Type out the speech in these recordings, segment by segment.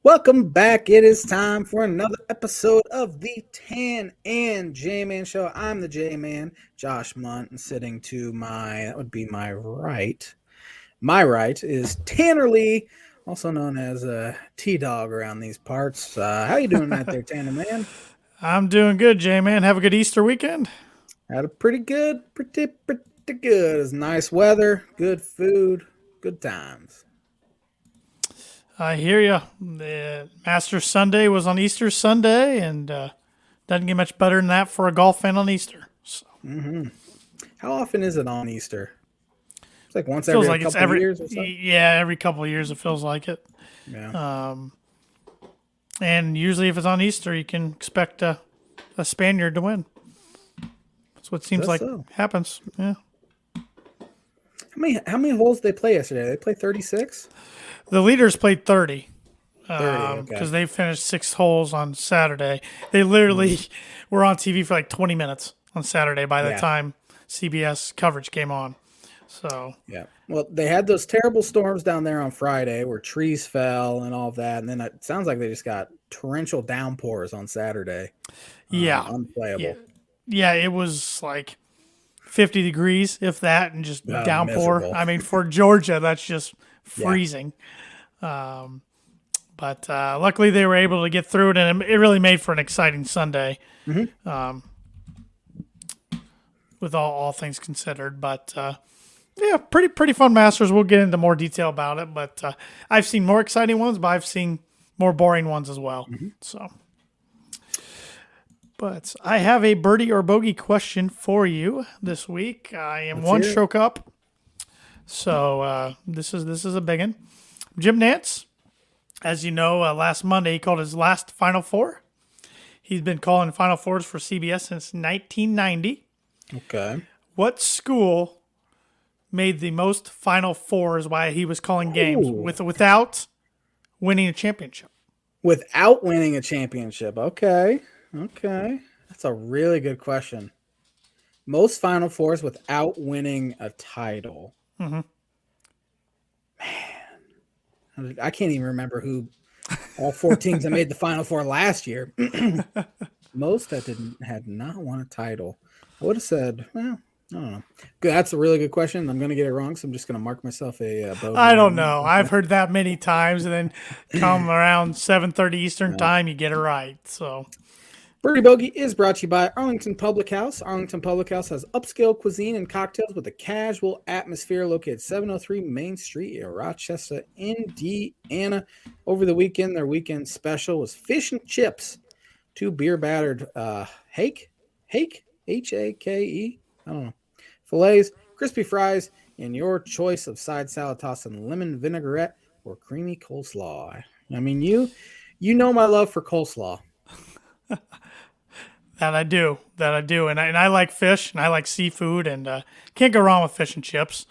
Welcome back. It is time for another episode of the Tan and J-Man Show. I'm the J-Man, Josh Munt, and sitting to that would be my right. My right is Tanner Lee, also known as a T-Dog around these parts. How you doing out there, Tanner, man? I'm doing good, J-Man. Have a good Easter weekend. Had a pretty good. It's nice weather, good food, good times. I hear you. The Masters Sunday was on Easter Sunday, and doesn't get much better than that for a golf fan on Easter. So How often is it on Easter? It's like once feels every like it's couple of every years or so. yeah every couple of years it feels like it. Yeah. And usually if it's on Easter, you can expect a Spaniard to win. That's what seems That's like so. happens. Yeah. How many holes did they play yesterday? They play 36? The leaders played 30 30, because okay. they finished 6 holes on Saturday. They literally were on TV for like 20 minutes on Saturday by the Yeah. time CBS coverage came on. So, Yeah. Well, they had those terrible storms down there on Friday where trees fell and all of that. And then it sounds like they just got torrential downpours on Saturday. yeah. Yeah. Unplayable. Yeah, it was like 50 degrees, if that, and just downpour. Miserable. I mean, for Georgia, that's just Yeah. freezing. But luckily, they were able to get through it, and it really made for an exciting Sunday. With all things considered. But yeah, pretty fun Masters. We'll get into more detail about it. But I've seen more exciting ones, but I've seen more boring ones as well. So, but I have a birdie or bogey question for you this week. I am Let's one hear it. stroke up, so this is a big one. Jim Nance, as you know, last Monday he called his last Final Four. He's been calling Final Fours for CBS since 1990. Okay. What school made the most Final Fours while he was calling games Ooh. without winning a championship? Without winning a championship. Okay. Okay. That's a really good question. Most Final Fours without winning a title. I can't even remember who all four teams that made the Final Four last year. Most that had not won a title. I would have said, well, I don't know. Good. That's a really good question. I'm going to get it wrong, so I'm just going to mark myself a bogey I don't on know. that. I've heard that many times, and then come around 7:30 Eastern time, you get it right. So Birdie Bogey is brought to you by Arlington Public House. Arlington Public House has upscale cuisine and cocktails with a casual atmosphere located 703 Main Street in Rochester, Indiana. Over the weekend, their weekend special was fish and chips, two beer battered hake, Hake, I don't know, fillets, crispy fries, and your choice of side salad tossed in lemon vinaigrette or creamy coleslaw. I mean, you know my love for coleslaw. that I do, and I like fish and I like seafood, and can't go wrong with fish and chips.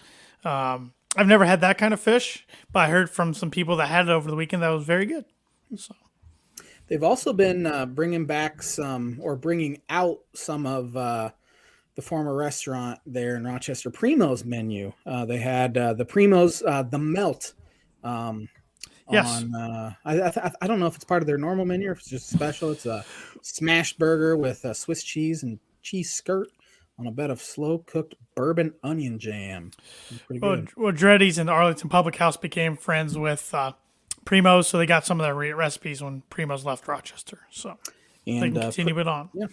I've never had that kind of fish, but I heard from some people that had it over the weekend that was very good. So They've also been bringing out some of the former restaurant there in Rochester, Primo's menu. They had the Primo's the Melt yes, on. I don't know if it's part of their normal menu or if it's just special. It's a smashed burger with Swiss cheese and cheese skirt on a bed of slow cooked bourbon onion jam. Pretty good. Dreddy's and the Arlington Public House became friends with Primo's, so they got some of their recipes when Primo's left Rochester. So they And can continue it on. yeah.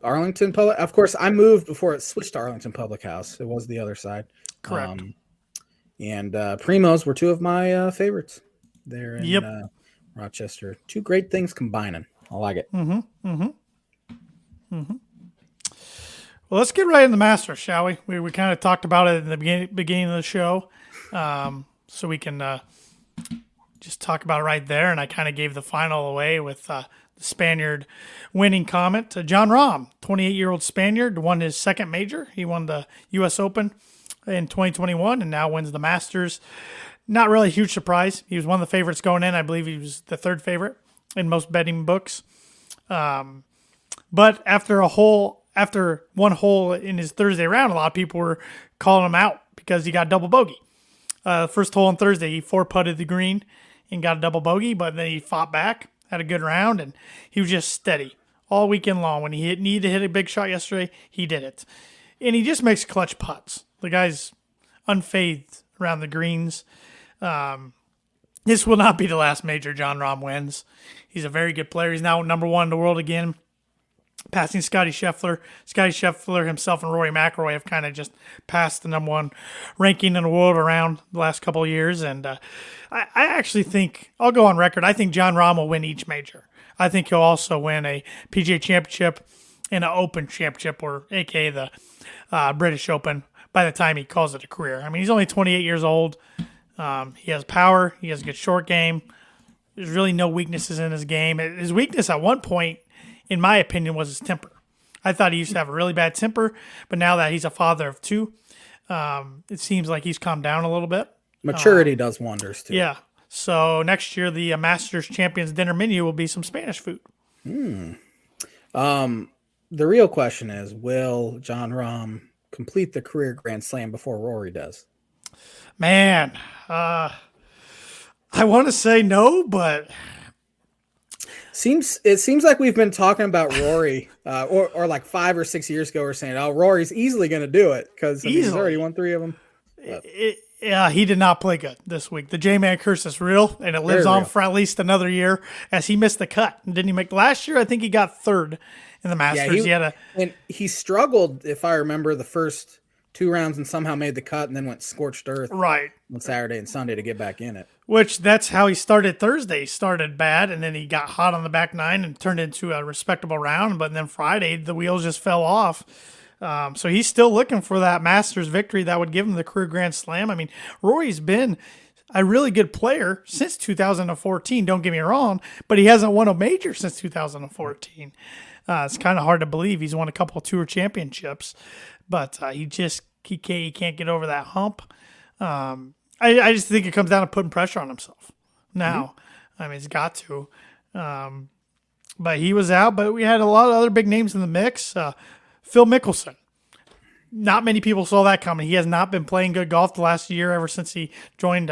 Arlington Public. Of course, I moved before it switched to Arlington Public House. It was the other side. Correct. And Primos were two of my favorites there in Yep. Rochester. Two great things combining. I like it. Well, let's get right in the Masters, shall we? We kind of talked about it in the beginning of the show, so we can just talk about it right there. And I kind of gave the final away with the Spaniard winning comment. John Rahm, 28-year-old Spaniard, won his second major. He won the U.S. Open in 2021 and now wins the Masters. Not really a huge surprise. He was one of the favorites going in. I believe he was the third favorite in most betting books. But after one hole in his Thursday round, a lot of people were calling him out because he got double bogey. First hole on Thursday, he four putted the green and got a double bogey, but then he fought back, had a good round, and he was just steady all weekend long. When he needed to hit a big shot yesterday, he did it. And he just makes clutch putts. The guy's unfazed around the greens. This will not be the last major Jon Rahm wins. He's a very good player. He's now number one in the world again, passing Scottie Scheffler. Scottie Scheffler himself and Rory McIlroy have kind of just passed the number one ranking in the world around the last couple of years. And I actually think, I'll go on record, I think Jon Rahm will win each major. I think he'll also win a PGA Championship and an Open Championship, or a.k.a. the British Open, by the time he calls it a career. I mean, he's only 28 years old. He has power. He has a good short game. There's really no weaknesses in his game. His weakness at one point, in my opinion, was his temper. I thought he used to have a really bad temper, but now that he's a father of two, it seems like he's calmed down a little bit. Maturity does wonders, too. Yeah. So next year, the Masters Champions dinner menu will be some Spanish food. The real question is, will Jon Rahm complete the career Grand Slam before Rory does? Man, I want to say no, but it seems like we've been talking about Rory, or like 5 or 6 years ago, we're saying, "Oh, Rory's easily going to do it because he's already won 3 of them." Yeah, he did not play good this week. The J-Man curse is real, and it lives on for at least another year, as he missed the cut. And didn't he make last year? I think he got third in the Masters. Yeah, he struggled, if I remember, the first 2 rounds and somehow made the cut and then went scorched earth right on Saturday and Sunday to get back in it. Which that's how he started Thursday. He started bad, and then he got hot on the back 9 and turned into a respectable round. But then Friday, the wheels just fell off. So he's still looking for that Masters victory that would give him the career Grand Slam. I mean, Rory's been a really good player since 2014, don't get me wrong, but he hasn't won a major since 2014. It's kind of hard to believe. He's won a couple of tour championships, but he can't get over that hump. I just think it comes down to putting pressure on himself now. I mean, he's got to. But he was out, but we had a lot of other big names in the mix. Phil Mickelson. Not many people saw that coming. He has not been playing good golf the last year ever since he joined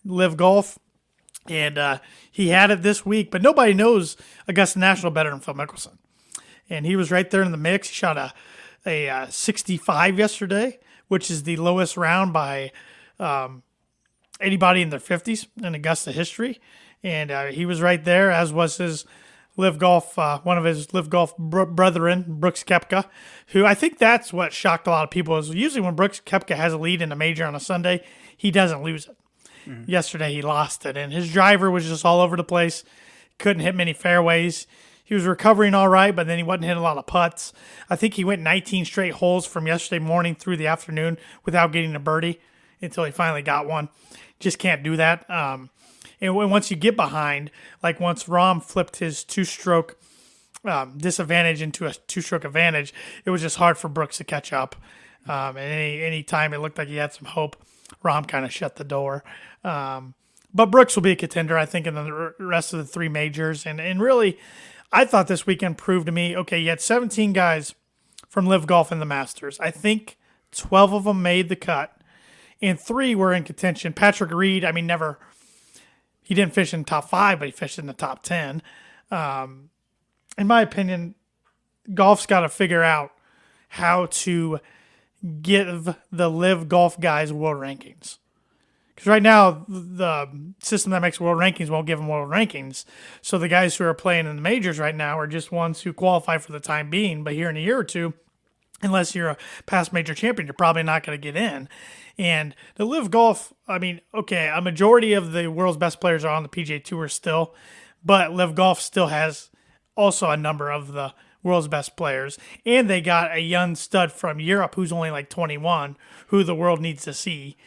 Live Golf. And he had it this week, but nobody knows Augusta National better than Phil Mickelson. And he was right there in the mix. He shot a 65 yesterday, which is the lowest round by anybody in their 50s in Augusta history. And he was right there, as was his Live Golf, one of his Live Golf brethren, Brooks Koepka, who I think that's what shocked a lot of people. Is usually when Brooks Koepka has a lead in a major on a Sunday, he doesn't lose it. Yesterday he lost it, and his driver was just all over the place. Couldn't hit many fairways. He was recovering all right, but then he wasn't hitting a lot of putts. I think he went 19 straight holes from yesterday morning through the afternoon without getting a birdie until he finally got one. Just can't do that. And once you get behind, like once Rahm flipped his 2-stroke disadvantage into a 2-stroke advantage, it was just hard for Brooks to catch up. And any time it looked like he had some hope, Rahm kind of shut the door. But Brooks will be a contender, I think, in the rest of the 3 majors. And really, I thought this weekend proved to me, okay, you had 17 guys from Live Golf in the Masters. I think 12 of them made the cut, and 3 were in contention. Patrick Reed, I mean, he didn't fish in the top 5, but he fished in the top 10. In my opinion, golf's got to figure out how to give the Live Golf guys world rankings. Because right now, the system that makes world rankings won't give them world rankings. So the guys who are playing in the majors right now are just ones who qualify for the time being. But here in a year or two, unless you're a past major champion, you're probably not going to get in. And the Live Golf, I mean, okay, a majority of the world's best players are on the PGA Tour still, but Live Golf still has also a number of the world's best players. And they got a young stud from Europe who's only like 21, who the world needs to see.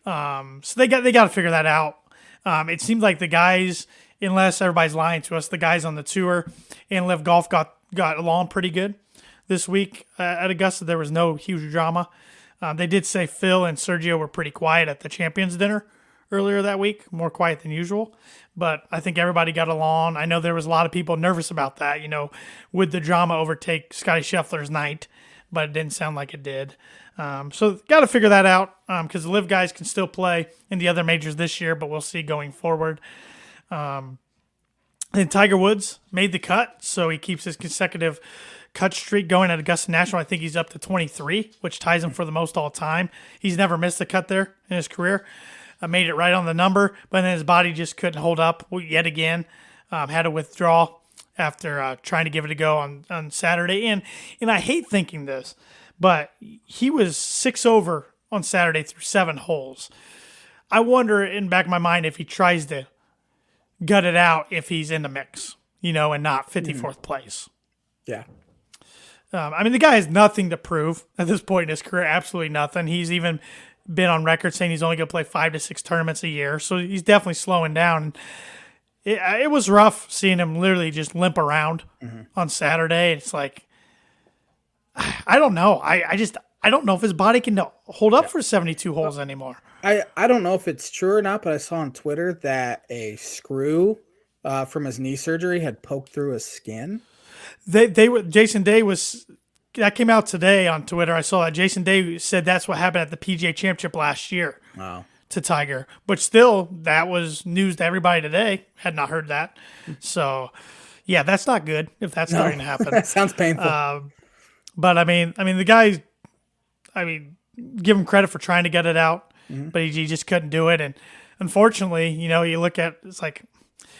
So they got to figure that out. It seems like the guys, unless everybody's lying to us, the guys on the tour and Live Golf got along pretty good this week at Augusta. There was no huge drama. They did say Phil and Sergio were pretty quiet at the Champions Dinner earlier that week, more quiet than usual. But I think everybody got along. I know there was a lot of people nervous about that, would the drama overtake Scottie Scheffler's night? But it didn't sound like it did. So got to figure that out because the Live guys can still play in the other majors this year, but we'll see going forward. And Tiger Woods made the cut, so he keeps his consecutive cut streak going at Augusta National. I think he's up to 23, which ties him for the most all time. He's never missed a cut there in his career. Made it right on the number, but then his body just couldn't hold up yet again. Had to withdraw after trying to give it a go on Saturday. And I hate thinking this, but he was 6 over on Saturday through 7 holes. I wonder in the back of my mind if he tries to gut it out if he's in the mix, and not 54th place. Yeah. The guy has nothing to prove at this point in his career, absolutely nothing. He's even been on record saying he's only going to play 5 to 6 tournaments a year, so he's definitely slowing down. It was rough seeing him literally just limp around on Saturday. It's like, I don't know. I don't know if his body can hold up for 72 holes anymore. I don't know if it's true or not, but I saw on Twitter that a screw from his knee surgery had poked through his skin. Jason Day that came out today on Twitter. I saw that Jason Day said that's what happened at the PGA Championship last year to Tiger. But still, that was news to everybody today. Had not heard that. So, yeah, that's not good if that's starting to happen. That sounds painful. But the guy, give him credit for trying to get it out, but he just couldn't do it. And unfortunately, you look at it's like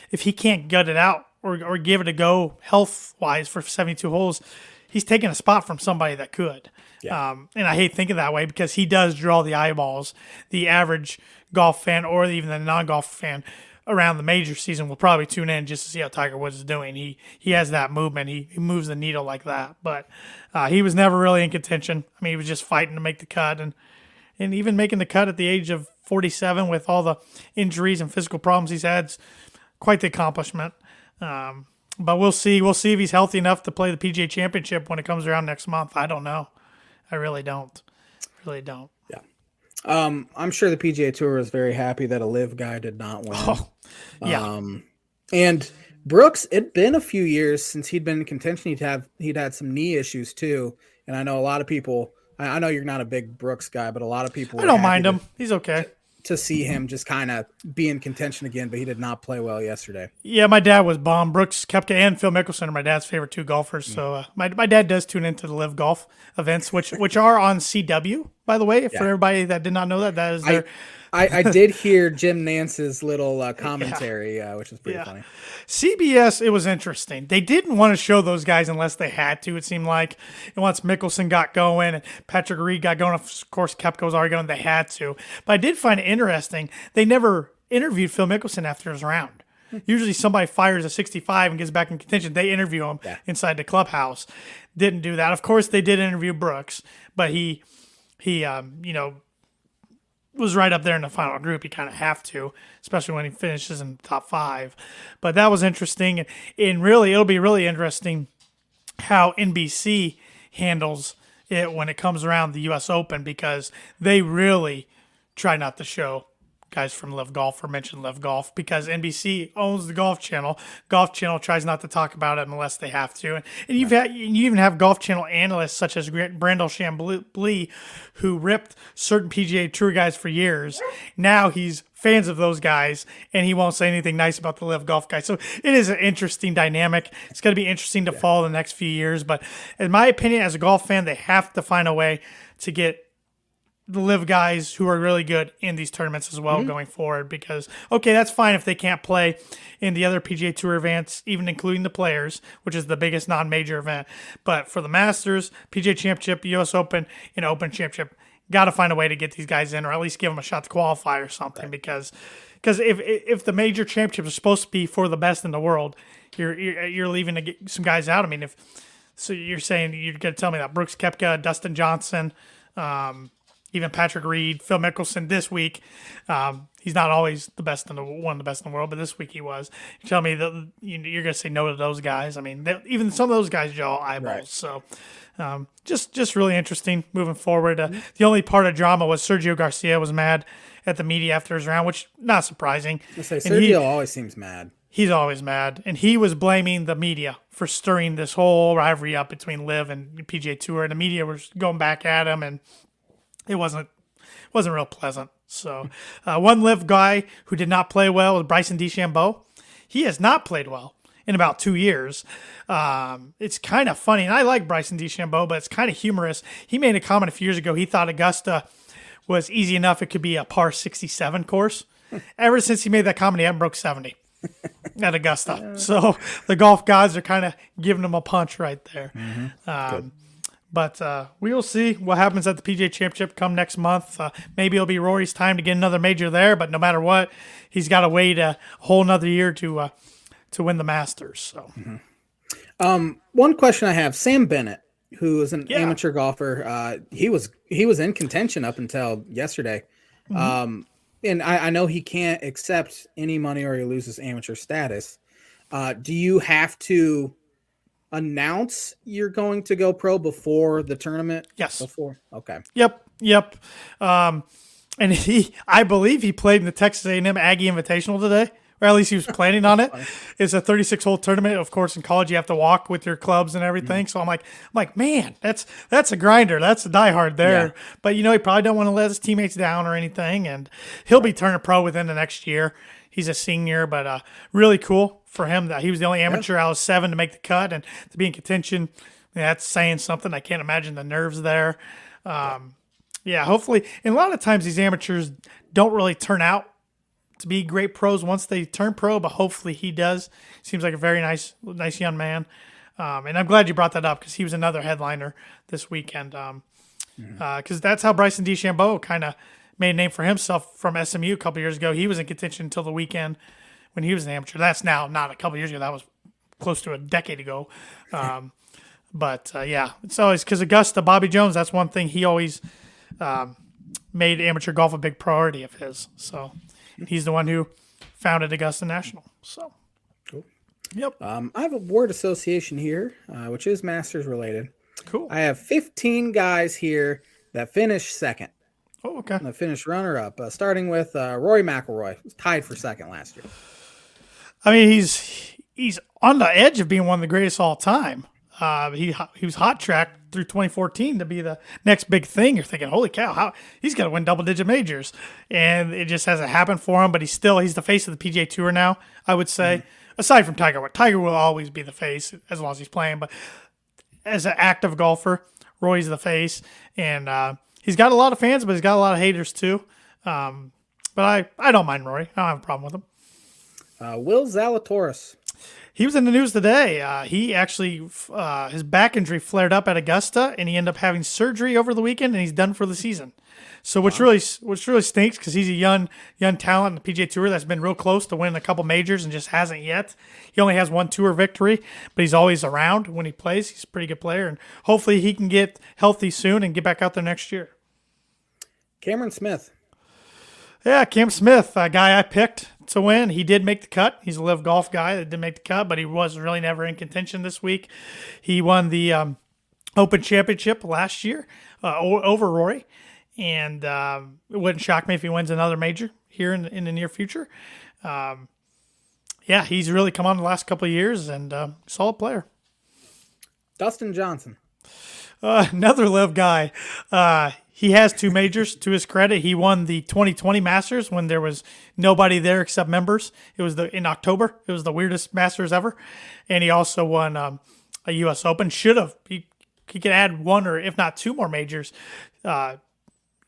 if he can't gut it out or give it a go health wise for 72 holes, he's taking a spot from somebody that could. Yeah. And I hate thinking that way because he does draw the eyeballs. The average golf fan or even the non-golf fan around the major season will probably tune in just to see how Tiger Woods is doing. He has that movement. He moves the needle like that. But he was never really in contention. He was just fighting to make the cut. And even making the cut at the age of 47 with all the injuries and physical problems he's had is quite the accomplishment. But we'll see. We'll see if he's healthy enough to play the PGA Championship when it comes around next month. I don't know. I really don't. Yeah. I'm sure the PGA Tour is very happy that a live guy did not win. Oh, yeah. And Brooks, it'd been a few years since he'd been in contention. He'd had some knee issues too. And I know a lot of people, I know you're not a big Brooks guy, but a lot of people. I don't mind him. He's okay. To see him just kind of be in contention again, but he did not play well yesterday. Yeah, my dad was bummed. Brooks, Koepka, and Phil Mickelson are my dad's favorite 2 golfers. So my dad does tune into the live golf events, which are on CW, by the way. For everybody that did not know that is their. I did hear Jim Nance's little commentary, which was pretty funny. CBS, it was interesting. They didn't want to show those guys unless they had to, it seemed like. And once Mickelson got going and Patrick Reed got going, of course, Koepka was already going, they had to. But I did find it interesting. They never interviewed Phil Mickelson after his round. Usually somebody fires a 65 and gets back in contention. They interview him inside the clubhouse. Didn't do that. Of course, they did interview Brooks, but he was right up there in the final group. You kind of have to, especially when he finishes in the top 5. But that was interesting. And really, it'll be really interesting how NBC handles it when it comes around the U.S. Open because they really try not to show guys from Live Golf or mention Live Golf because NBC owns the Golf Channel. Golf Channel tries not to talk about it unless they have to. And you even have Golf Channel analysts such as Brandel Chambly who ripped certain PGA Tour guys for years. Now he's fans of those guys and he won't say anything nice about the Live Golf guys. So it is an interesting dynamic. It's going to be interesting to follow the next few years. But in my opinion, as a golf fan, they have to find a way to get the live guys who are really good in these tournaments as well going forward because, okay, that's fine if they can't play in the other PGA Tour events, even including the Players, which is the biggest non-major event. But for the Masters, PGA Championship, US Open, and Open Championship, got to find a way to get these guys in or at least give them a shot to qualify or something because if the major championships are supposed to be for the best in the world, you're leaving to get some guys out. So you're saying you're going to tell me that Brooks Koepka, Dustin Johnson, even Patrick Reed, Phil Mickelson this week. He's not always one of the best in the world, but this week he was. You tell me that you're going to say no to those guys. Even some of those guys draw eyeballs. Right. So just really interesting moving forward. The only part of drama was Sergio Garcia was mad at the media after his round, which not surprising. Sergio always seems mad. He's always mad, and he was blaming the media for stirring this whole rivalry up between Liv and PGA Tour, and the media was going back at him, and it wasn't real pleasant. So one Liv guy who did not play well was Bryson DeChambeau. he has not played well in about 2 years. It's kind of funny, and I like Bryson DeChambeau, but it's kind of humorous. He made a comment a few years ago. He thought Augusta was easy enough it could be a par 67 course. Ever since he made that comment, he hasn't broke 70 at Augusta. So the golf gods are kind of giving him a punch right there. But we will see what happens at the PGA Championship come next month. Maybe it'll be Rory's time to get another major there, but no matter what, he's got to wait a whole another year to win the Masters. So, one question I have: Sam Bennett, who is an amateur golfer, he was in contention up until yesterday. And I know he can't accept any money or he loses amateur status. Do you have to announce you're going to go pro before the tournament? Yes. Before? Okay. Yep. And I believe he played in the Texas A&M Aggie Invitational today, or at least he was planning on it. It's a 36-hole tournament. Of course, in college you have to walk with your clubs and everything. So I'm like, man, that's a grinder. That's a diehard there. Yeah. But he probably don't want to let his teammates down or anything, and he'll be turning pro within the next year. He's a senior, but really cool for him that he was the only amateur out of 7 to make the cut and to be in contention. That's saying something. I can't imagine the nerves there. Hopefully. And a lot of times these amateurs don't really turn out to be great pros once they turn pro, but hopefully he does. Seems like a very nice young man. And I'm glad you brought that up because he was another headliner this weekend. Because that's how Bryson DeChambeau kind of made a name for himself from SMU a couple years ago. He was in contention until the weekend when he was an amateur. That's now not a couple years ago. That was close to a decade ago. It's always because Augusta, Bobby Jones, that's one thing he always made amateur golf a big priority of his. So he's the one who founded Augusta National. So, cool. Yep. I have a word association here, which is Masters related. Cool. I have 15 guys here that finished second. Oh, okay. And finished runner-up, starting with Rory McIlroy, was tied for second last year. I mean, he's on the edge of being one of the greatest all time. He was hot tracked through 2014 to be the next big thing. You're thinking, holy cow, how he's got to win double-digit majors, and it just hasn't happened for him. But he's the face of the PGA Tour now, I would say. Aside from Tiger, Tiger will always be the face as long as he's playing. But as an active golfer, Roy's the face, and he's got a lot of fans, but he's got a lot of haters too. But I don't mind Rory. I don't have a problem with him. Will Zalatoris. He was in the news today. He actually, his back injury flared up at Augusta, and he ended up having surgery over the weekend, and he's done for the season. So which really stinks because he's a young talent in the PGA Tour that's been real close to winning a couple majors and just hasn't yet. He only has one tour victory, but he's always around when he plays. He's a pretty good player, and hopefully he can get healthy soon and get back out there next year. Cameron Smith. Yeah, Cam Smith, a guy I picked to win. He did make the cut. He's a live golf guy that did make the cut, but he was really never in contention this week. He won the Open Championship last year over Rory, and it wouldn't shock me if he wins another major here in the near future. He's really come on the last couple of years and solid player. Dustin Johnson. Another live guy. He has 2 majors to his credit. He won the 2020 Masters when there was nobody there except members. It was in October. It was the weirdest Masters ever. And he also won a U.S. Open. He could add 1 or if not 2 more majors.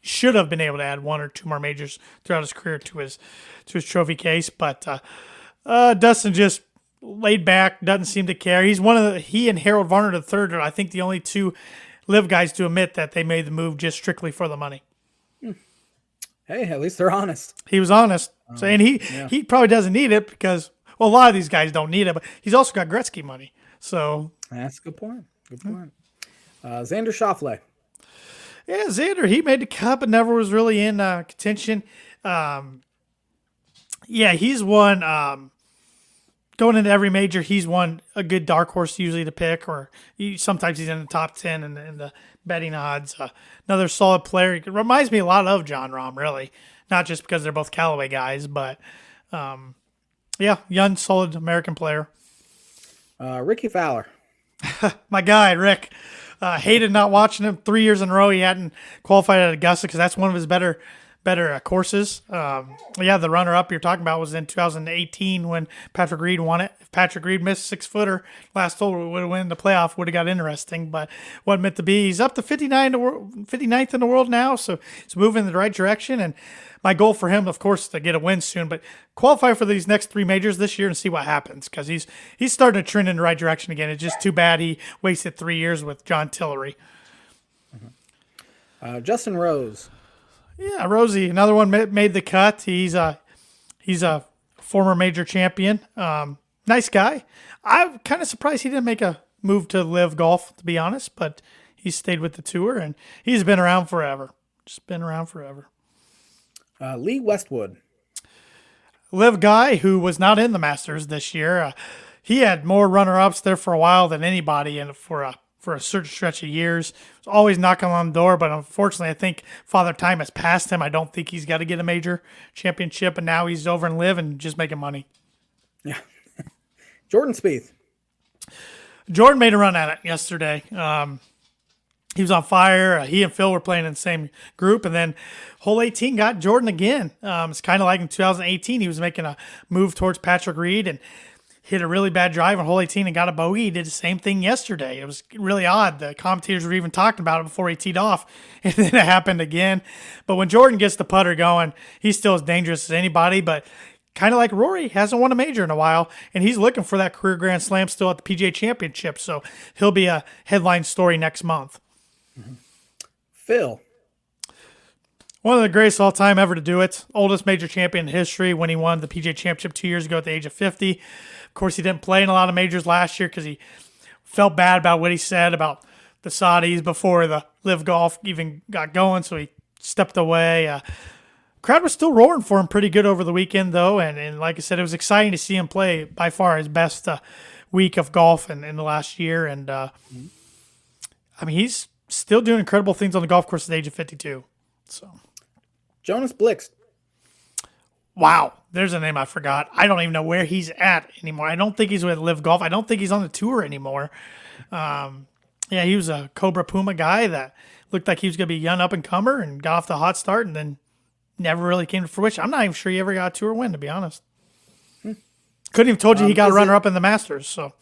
Should have been able to add 1 or 2 more majors throughout his career to his trophy case. But Dustin just laid back, doesn't seem to care. He and Harold Varner III are, I think, the only 2 live guys to admit that they made the move just strictly for the money. Hey, at least they're honest. He was honest. And he probably doesn't need it because, well, a lot of these guys don't need it, but he's also got Gretzky money. So that's a good point. Xander Schauffele. Yeah, Xander, he made the cut, but never was really in contention. He's won going into every major, he's won a good dark horse usually to pick, or sometimes he's in the top 10 in the betting odds. Another solid player. It reminds me a lot of Jon Rahm, really. Not just because they're both Callaway guys, but young, solid American player. Ricky Fowler. My guy, Rick. Hated not watching him 3 years in a row. He hadn't qualified at Augusta because that's one of his better better courses. The runner-up you're talking about was in 2018 when Patrick Reed won it. If Patrick Reed missed a 6-footer last hole, would have won the playoff, would have got interesting, but wasn't meant to be. He's up to 59th in the world now, so it's moving in the right direction. And my goal for him, of course, is to get a win soon, but qualify for these next 3 majors this year and see what happens, because he's starting to trend in the right direction again. It's just too bad he wasted 3 years with John Tillery. Justin Rose. Yeah, Rosie, another one made the cut. He's a former major champion. Nice guy. I'm kind of surprised he didn't make a move to live golf, to be honest, but he stayed with the tour, and he's been around forever. Just been around forever. Lee Westwood. Live guy who was not in the Masters this year. He had more runner-ups there for a while than anybody, and for a certain stretch of years. Was always knocking on the door, but unfortunately, I think Father Time has passed him. I don't think he's got to get a major championship, and now he's over and live and just making money. Yeah. Jordan Spieth. Jordan made a run at it yesterday. He was on fire. He and Phil were playing in the same group, and then hole 18 got Jordan again. It's kind of like in 2018. He was making a move towards Patrick Reed and hit a really bad drive on hole 18 and got a bogey. He did the same thing yesterday. It was really odd. The commentators were even talking about it before he teed off, and then it happened again. But when Jordan gets the putter going, he's still as dangerous as anybody, but kind of like Rory, hasn't won a major in a while, and he's looking for that career Grand Slam still at the PGA Championship, so he'll be a headline story next month. Mm-hmm. Phil. One of the greatest all-time ever to do it. Oldest major champion in history when he won the PGA Championship 2 years ago at the age of 50. Of course, he didn't play in a lot of majors last year because he felt bad about what he said about the Saudis before the Live Golf even got going, so he stepped away. Crowd was still roaring for him pretty good over the weekend, though, and like I said, it was exciting to see him play by far his best week of golf in the last year. And, he's still doing incredible things on the golf course at the age of 52. So, Jonas Blixt. Wow, there's a name I forgot. I don't even know where he's at anymore. I don't think he's with Live Golf. I don't think he's on the tour anymore. He was a Cobra Puma guy that looked like he was going to be a young up-and-comer and got off the hot start and then never really came to fruition. I'm not even sure he ever got a tour win, to be honest. Couldn't even told you he got a runner-up in the Masters. So,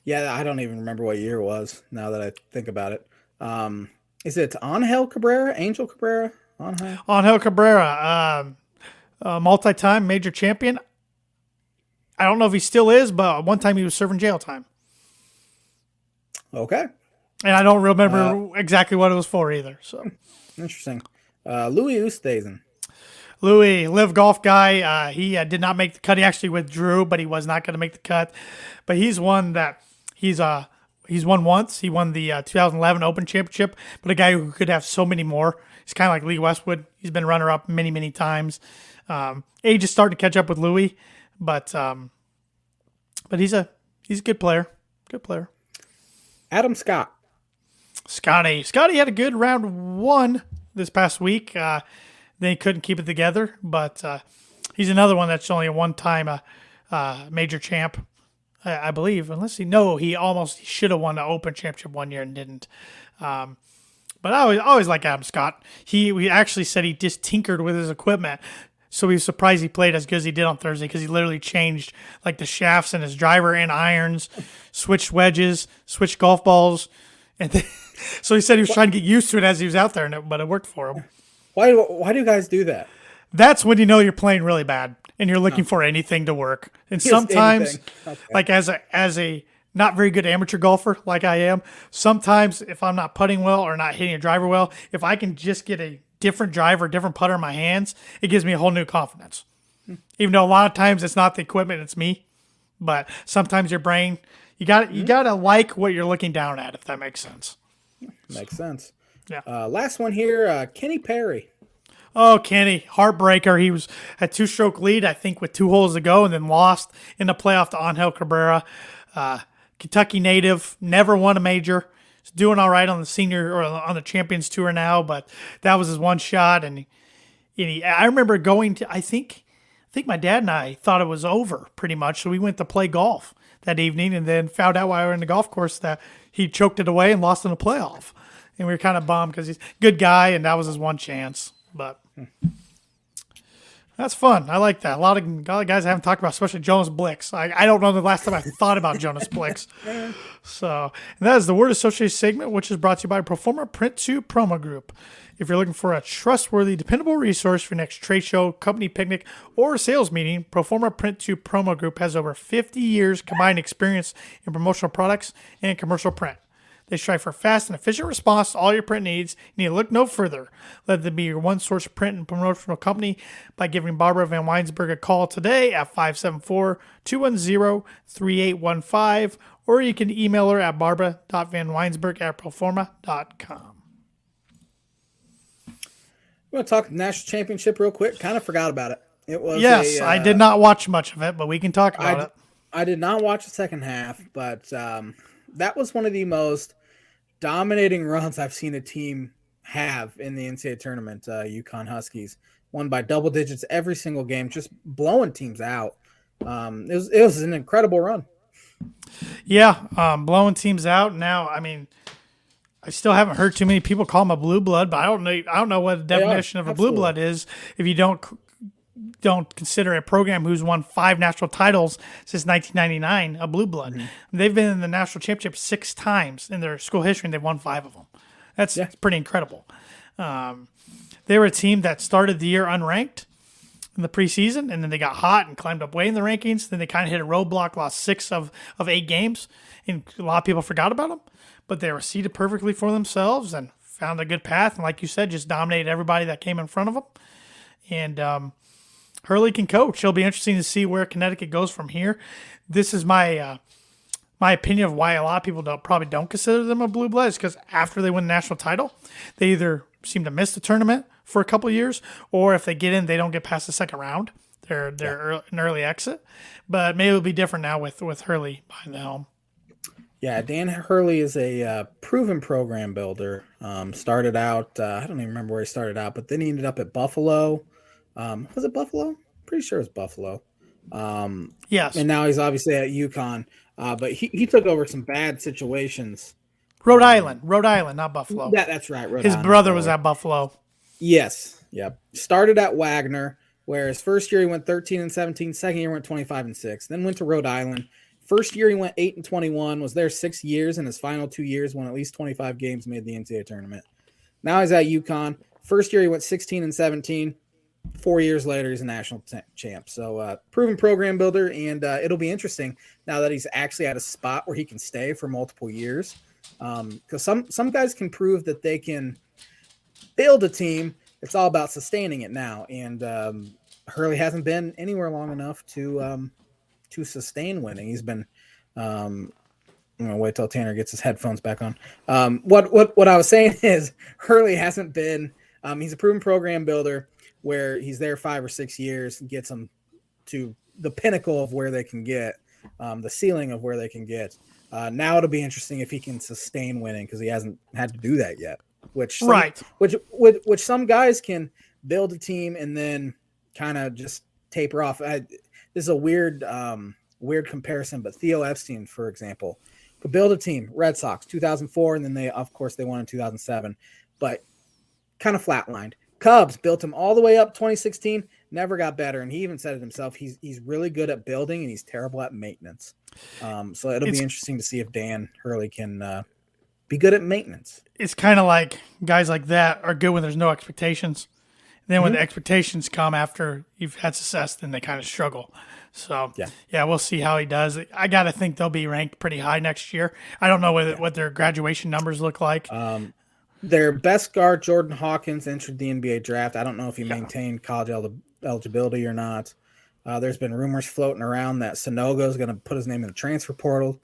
yeah, I don't even remember what year it was now that I think about it. Is it Angel Cabrera? Angel Cabrera? Angel Cabrera, multi-time major champion. I don't know if he still is, but one time he was serving jail time. Okay. And I don't remember exactly what it was for either. So interesting. Louis Oosthuizen. Louis, Live Golf guy. He did not make the cut. He actually withdrew, but he was not going to make the cut. But he's one that he's won once. He won the 2011 Open Championship, but a guy who could have so many more. He's kind of like Lee Westwood. He's been runner-up many, many times. Age is starting to catch up with Louis, but he's a good player. Good player. Adam Scott. Scotty had a good round 1 this past week. Then he couldn't keep it together, but he's another one that's only a one-time major champ, I believe. He almost should have won the Open Championship 1 year and didn't. But I always like Adam Scott. We actually said he just tinkered with his equipment, so he was surprised he played as good as he did on Thursday because he literally changed like the shafts in his driver and irons, switched wedges, switched golf balls, and then, so he said he was trying to get used to it as he was out there, but it worked for him. Why do you guys do that? That's when you know you're playing really bad and you're looking for anything to work. And sometimes, like as a not very good amateur golfer like I am, sometimes if I'm not putting well or not hitting a driver well, if I can just get a different driver, different putter in my hands, it gives me a whole new confidence. Even though a lot of times it's not the equipment, it's me. But sometimes your brain, you gotta like what you're looking down at, if that makes sense. Makes sense. Yeah. Last one here, Kenny Perry. Oh, Kenny, heartbreaker. He was at 2-stroke lead, I think, with 2 holes to go, and then lost in the playoff to Angel Cabrera. Kentucky native, never won a major. He's doing all right on the senior or on the Champions Tour now, but that was his one shot. And I remember going to, I think my dad and I thought it was over pretty much, so we went to play golf that evening, and then found out while we were in the golf course that he choked it away and lost in the playoff. And we were kind of bummed because he's a good guy, and that was his one chance. But that's fun. I like that. A lot of guys I haven't talked about, especially Jonas Blix. I don't know the last time I thought about Jonas Blix. So and that is the Word Associated segment, which is brought to you by Proforma Print 2 Promo Group. If you're looking for a trustworthy, dependable resource for your next trade show, company picnic, or sales meeting, Proforma Print 2 Promo Group has over 50 years combined experience in promotional products and commercial print. They strive for fast and efficient response to all your print needs. You need to look no further. Let them be your one source print and promotional company by giving Barbara Van Weinsberg a call today at 574-210-3815, or you can email her at barbara.vanweinsberg@proforma.com. You want to talk national championship real quick? Kind of forgot about it. It was I did not watch much of it, but we can talk about it. I did not watch the second half, but that was one of the most dominating runs I've seen a team have in the NCAA tournament. UConn Huskies won by double digits every single game, just blowing teams out. It was an incredible run. Yeah, blowing teams out. Now, I mean, I still haven't heard too many people call him a blue blood, but I don't know what the definition of a blue blood is if you don't consider a program who's won 5 national titles since 1999 a blue blood. Mm-hmm. They've been in the national championship 6 times in their school history, and they've won 5 of them. That's pretty incredible. They were a team that started the year unranked in the preseason, and then they got hot and climbed up way in the rankings. Then they kind of hit a roadblock, lost 6 of 8 games, and a lot of people forgot about them. But they were seeded perfectly for themselves and found a good path. And like you said, just dominated everybody that came in front of them. And Hurley can coach. It'll be interesting to see where Connecticut goes from here. This is my opinion of why a lot of people probably don't consider them a blue blood, is because after they win the national title, they either seem to miss the tournament for a couple of years, or if they get in, they don't get past the second round. They're an early exit. But maybe it'll be different now with Hurley behind the helm. Yeah, Dan Hurley is a proven program builder. Started out, I don't even remember where he started out, but then he ended up at Buffalo. Was it Buffalo? Pretty sure it was Buffalo. Yes. And now he's obviously at UConn. But he took over some bad situations. Rhode Island, not Buffalo. That's right. His brother was at Buffalo. Yes. Yep. Started at Wagner, where his first year he went 13-17, second year went 25-6, then went to Rhode Island. First year he went 8-21, was there 6 years, and his final 2 years won at least 25 games, made the NCAA tournament. Now he's at UConn. First year he went 16-17. 4 years later, he's a national champ. So proven program builder, and it'll be interesting now that he's actually at a spot where he can stay for multiple years. Because some guys can prove that they can build a team. It's all about sustaining it now, and Hurley hasn't been anywhere long enough to sustain winning. He's been I'm gonna wait till Tanner gets his headphones back on. What I was saying is Hurley hasn't been. He's a proven program builder where he's there 5 or 6 years and gets them to the pinnacle of where they can get, the ceiling of where they can get. Now it'll be interesting if he can sustain winning, because he hasn't had to do that yet. Which some guys can build a team and then kind of just taper off. This is a weird comparison, but Theo Epstein, for example, could build a team. Red Sox 2004, and then they won in 2007, but kind of flatlined. Cubs built him all the way up 2016, never got better, and he even said it himself. He's really good at building, and he's terrible at maintenance. So it'll be interesting to see if Dan Hurley can be good at maintenance. It's kind of like guys like that are good when there's no expectations. And then when the expectations come after you've had success, then they kind of struggle. So, yeah, we'll see how he does. I got to think they'll be ranked pretty high next year. I don't know what their graduation numbers look like. Their best guard, Jordan Hawkins, entered the NBA draft. I don't know if he maintained college eligibility or not. There's been rumors floating around that Sanogo is going to put his name in the transfer portal,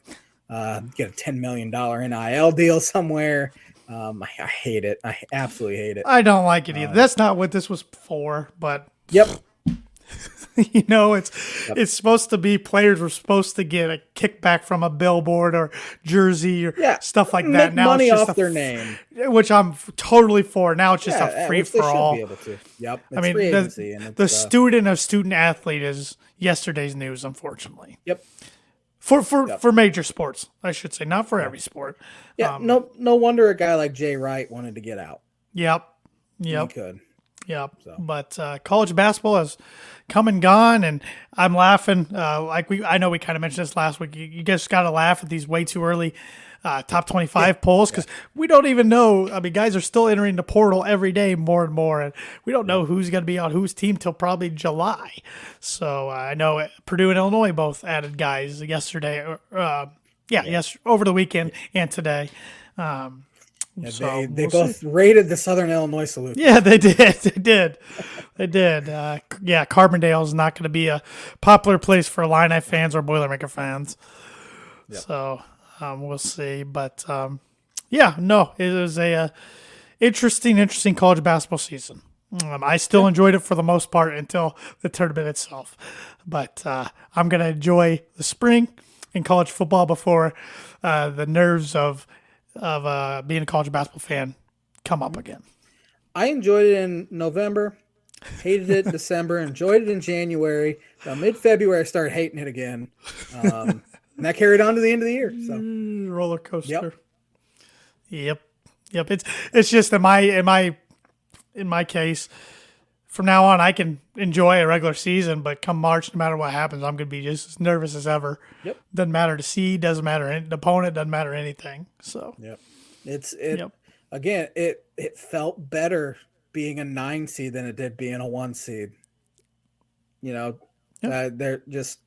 get a $10 million NIL deal somewhere. I hate it. I absolutely hate it. I don't like it either. That's not what this was for, but yep. It's supposed to be players were supposed to get a kickback from a billboard or jersey or stuff like that. Now money it's just off their name, which I'm totally for. Now it's just a free for all. Yep. I mean, the student of student athlete is yesterday's news, unfortunately. Yep. For major sports, I should say, not for every sport. Yeah. No wonder a guy like Jay Wright wanted to get out. Yep. He could. Yep. So. But college basketball has come and gone, and I'm laughing. I know we kind of mentioned this last week. You guys got to laugh at these way too early top 25 polls because we don't even know. I mean, guys are still entering the portal every day more and more, and we don't know who's going to be on whose team till probably July. So I know Purdue and Illinois both added guys yesterday. Yes, over the weekend and today. So they both rated the Southern Illinois salute. Yeah, they did. They did. Carbondale is not going to be a popular place for Illini fans or Boilermaker fans. Yep. So we'll see. But it was a interesting college basketball season. I still enjoyed it for the most part until the tournament itself. But I'm going to enjoy the spring in college football before the nerves of being a college basketball fan come up again. I enjoyed it in November, hated it in December, enjoyed it in January. Mid-February, I started hating it again. And that carried on to the end of the year. So roller coaster. Yep. It's just in my case, from now on, I can enjoy a regular season, but come March, no matter what happens, I'm going to be just as nervous as ever. Yep. Doesn't matter the seed, doesn't matter the opponent, doesn't matter anything. So. Yep. Again, it felt better being a 9 seed than it did being a 1 seed. They're just,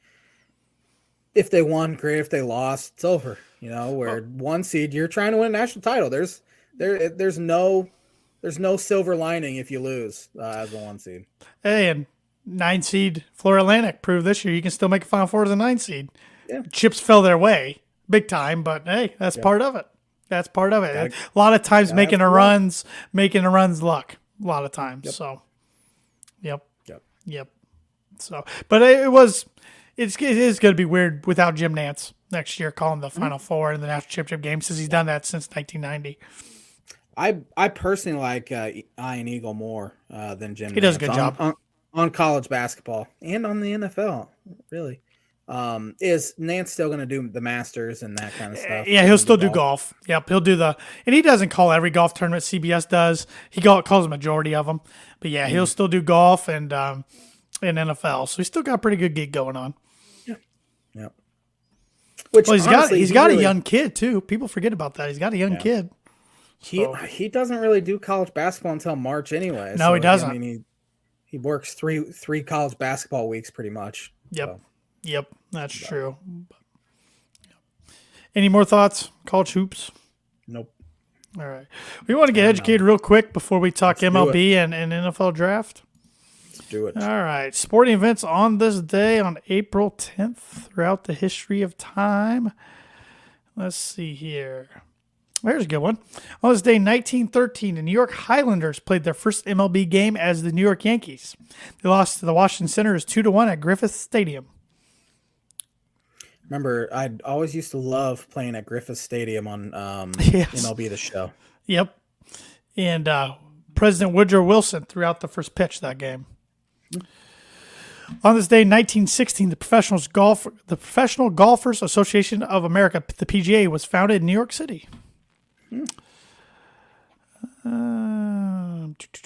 if they won, great. If they lost, it's over. Where 1 seed, you're trying to win a national title. There's no silver lining if you lose as a 1 seed. Hey, and 9 seed Florida Atlantic proved this year you can still make a Final Four as a 9 seed. Yeah. Chips fell their way big time, but hey, that's part of it. That's part of it. A lot of times making the runs luck. A lot of times. Yep. So, yep. So, but it's going to be weird without Jim Nance next year calling the Final Four in the national championship game since he's done that since 1990. I personally like Ian Eagle more than Jim Nance. He does a good job on college basketball and on the NFL, really. Is Nance still going to do the Masters and that kind of stuff? Yeah, he'll still do golf. Yep, he'll do and he doesn't call every golf tournament. CBS does. He calls a majority of them. But yeah, he'll still do golf and NFL. So he's still got a pretty good gig going on. Yeah. Which he's got a young kid too. People forget about that. He's got a young kid. He doesn't really do college basketball until March anyway. No, he doesn't. I mean, he works three college basketball weeks pretty much. Yep. So. Yep, that's true. Any more thoughts? College hoops? Nope. All right. We want to get educated real quick before we talk MLB and NFL draft. Let's do it. All right. Sporting events on this day on April 10th throughout the history of time. Let's see here. There's a good one. On this day, 1913, the New York Highlanders played their first MLB game as the New York Yankees. They lost to the Washington Senators 2-1 at Griffith Stadium. Remember, I always used to love playing at Griffith Stadium on MLB The Show. Yep. And President Woodrow Wilson threw out the first pitch of that game. On this day, 1916, the Professional Golfers Association of America, the PGA, was founded in New York City.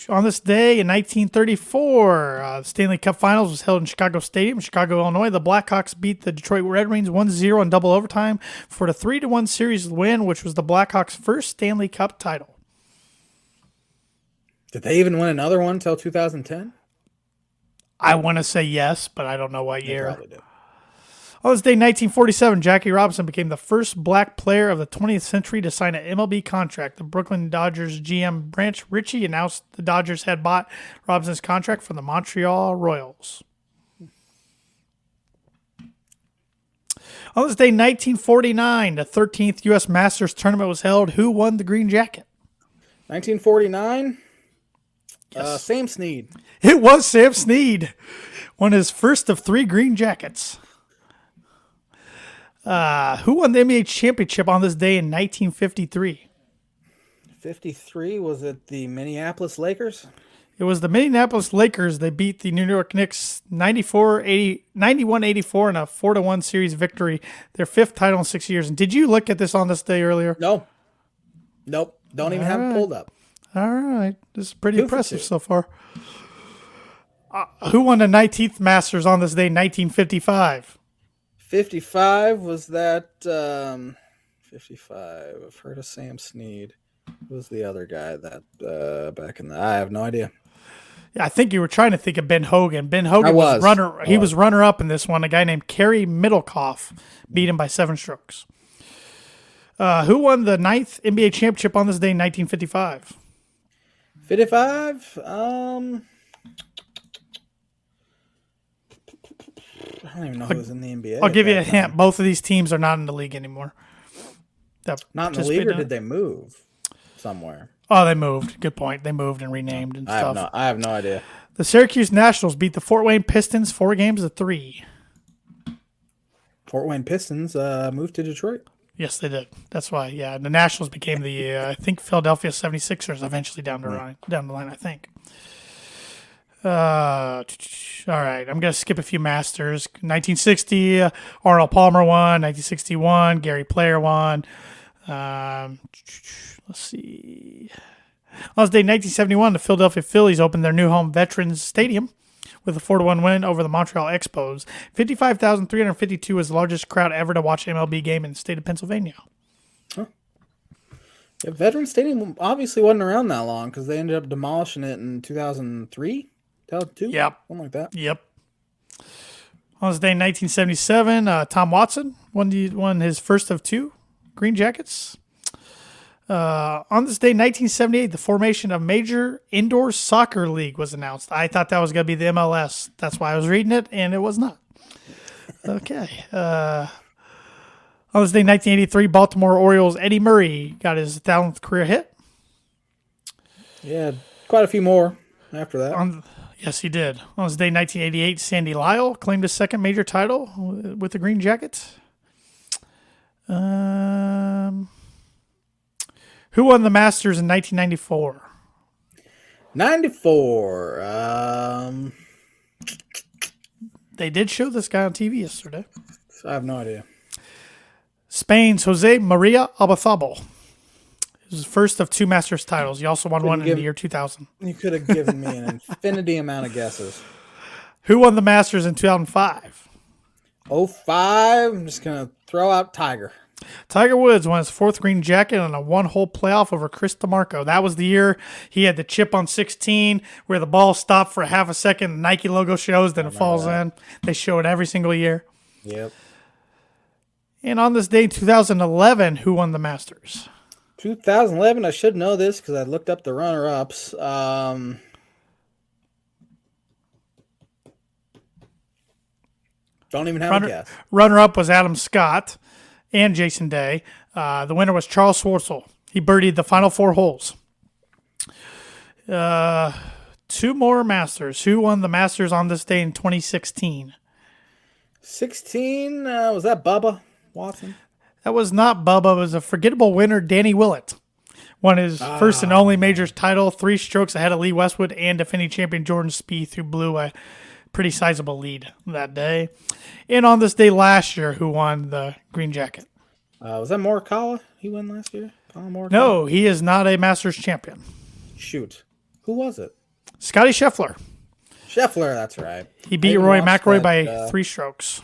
On this day in 1934, the Stanley Cup Finals was held in Chicago Stadium, Chicago, Illinois. The Blackhawks beat the Detroit Red Wings 1-0 in double overtime for the 3-1 series win, which was the Blackhawks' first Stanley Cup title. Did they even win another one until 2010? I want to say yes, but I don't know what year. They probably did. On this day, 1947, Jackie Robinson became the first black player of the 20th century to sign an MLB contract. The Brooklyn Dodgers GM Branch Ritchie announced the Dodgers had bought Robinson's contract from the Montreal Royals. On this day, 1949, the 13th U.S. Masters tournament was held. Who won the green jacket? 1949? Yes. Sam Snead. It was Sam Snead. Won his first of 3 green jackets. Who won the NBA championship on this day in 1953? 53? Was it the Minneapolis Lakers? It was the Minneapolis Lakers. They beat the New York Knicks 91-84 in a 4-1 series victory. Their 5th title in 6 years. And did you look at this on this day earlier? No. Nope. Don't even have it pulled up. All right. This is pretty 2 for impressive 2. so far. Who won the 19th Masters on this day, 1955? 55 was that 55. I've heard of Sam Snead. Who was the other guy that back in the I have no idea. Yeah, I think you were trying to think of Ben Hogan. Ben Hogan was runner. I He was. was runner up in this one. A guy named Kerry Middlecoff beat him by 7 strokes. Who won the 9th NBA championship on this day, 1955? 55? I don't even know who was in the NBA. I'll give you a at that time. hint. Both of these teams are not in the league anymore. Not in the league, or did they move somewhere? Oh, they moved. Good point. They moved and renamed and stuff. I have no idea. The Syracuse Nationals beat the Fort Wayne Pistons 4-3. Fort Wayne Pistons moved to Detroit. Yes, they did. That's why. Yeah, the Nationals became the I think Philadelphia 76ers eventually down the line. I think. All right, I'm gonna skip a few Masters. 1960, Arnold Palmer won. 1961, Gary Player won. Let's see. On this day, 1971, the Philadelphia Phillies opened their new home Veterans Stadium with a 4-1 win over the Montreal Expos. 55,352 was the largest crowd ever to watch an MLB game in the state of Pennsylvania. Huh. Yeah, Veterans Stadium obviously wasn't around that long because they ended up demolishing it in 2003, 2002, Yep. something like that. Yep. On this day, 1977, Tom Watson won his first of 2 Green Jackets. On this day, 1978, the formation of Major Indoor Soccer League was announced. I thought that was going to be the MLS. That's why I was reading it, and it was not. Okay. On this day, 1983, Baltimore Orioles' Eddie Murray got his 1,000th career hit. Yeah, quite a few more after that. Yes, he did. On this day, 1988, Sandy Lyle claimed his second major title with the Green Jackets. Who won the Masters in 1994? 94. They did show this guy on TV yesterday. I have no idea. Spain's Jose Maria Abasabal. It was his first of 2 Masters titles. He also won one in the year 2000. You could have given me an infinity amount of guesses. Who won the Masters in 2005? 05. I'm just going to throw out Tiger. Tiger Woods won his 4th green jacket on a 1-hole playoff over Chris DeMarco. That was the year he had the chip on 16 where the ball stopped for a half a second. The Nike logo shows, then it falls in. They show it every single year. Yep. And on this day in 2011, who won the Masters? 2011. I should know this because I looked up the runner-ups. Don't even have a guess. Runner-up was Adam Scott and Jason Day. The winner was Charles Schwartzel. He birdied the final 4 holes. 2 more Masters. Who won the Masters on this day in 2016? 16, was that Bubba Watson? That was not Bubba. It was a forgettable winner, Danny Willett. Won his first and only majors title, 3 strokes ahead of Lee Westwood and defending champion Jordan Spieth, who blew a pretty sizable lead that day. And on this day last year, who won the green jacket? Was that Morikawa? He won last year? Colin Morikawa? No, he is not a Masters champion. Shoot. Who was it? Scotty Scheffler. Scheffler, that's right. He beat Rory McIlroy by 3 strokes.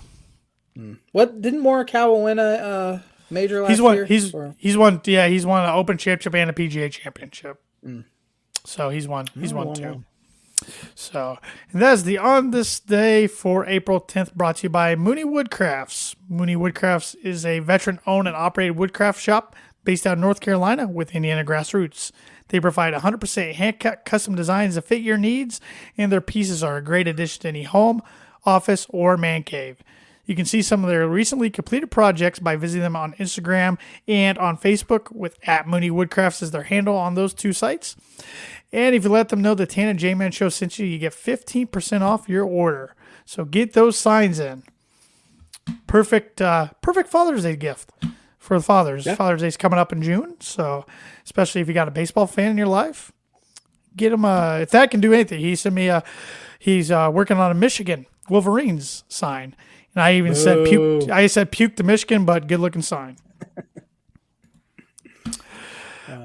What didn't Morikawa win a major last year? He's won an Open Championship and a PGA Championship. So he's won 2. So, and that is the On This Day for April 10th, brought to you by Mooney Woodcrafts. Mooney Woodcrafts is a veteran-owned and operated woodcraft shop based out of North Carolina with Indiana grassroots. They provide 100% hand-cut custom designs that fit your needs, and their pieces are a great addition to any home, office, or man cave. You can see some of their recently completed projects by visiting them on Instagram and on Facebook with @Mooney Woodcrafts as their handle on those 2 sites. And if you let them know the Tan and J-Man Show sent you, you get 15% off your order. So get those signs in. Perfect Father's Day gift for the fathers. Yeah. Father's Day's coming up in June, so especially if you got a baseball fan in your life, get him if that can do anything. He sent me he's working on a Michigan Wolverines sign. And I even said puke. I said puke to Michigan, but good looking sign.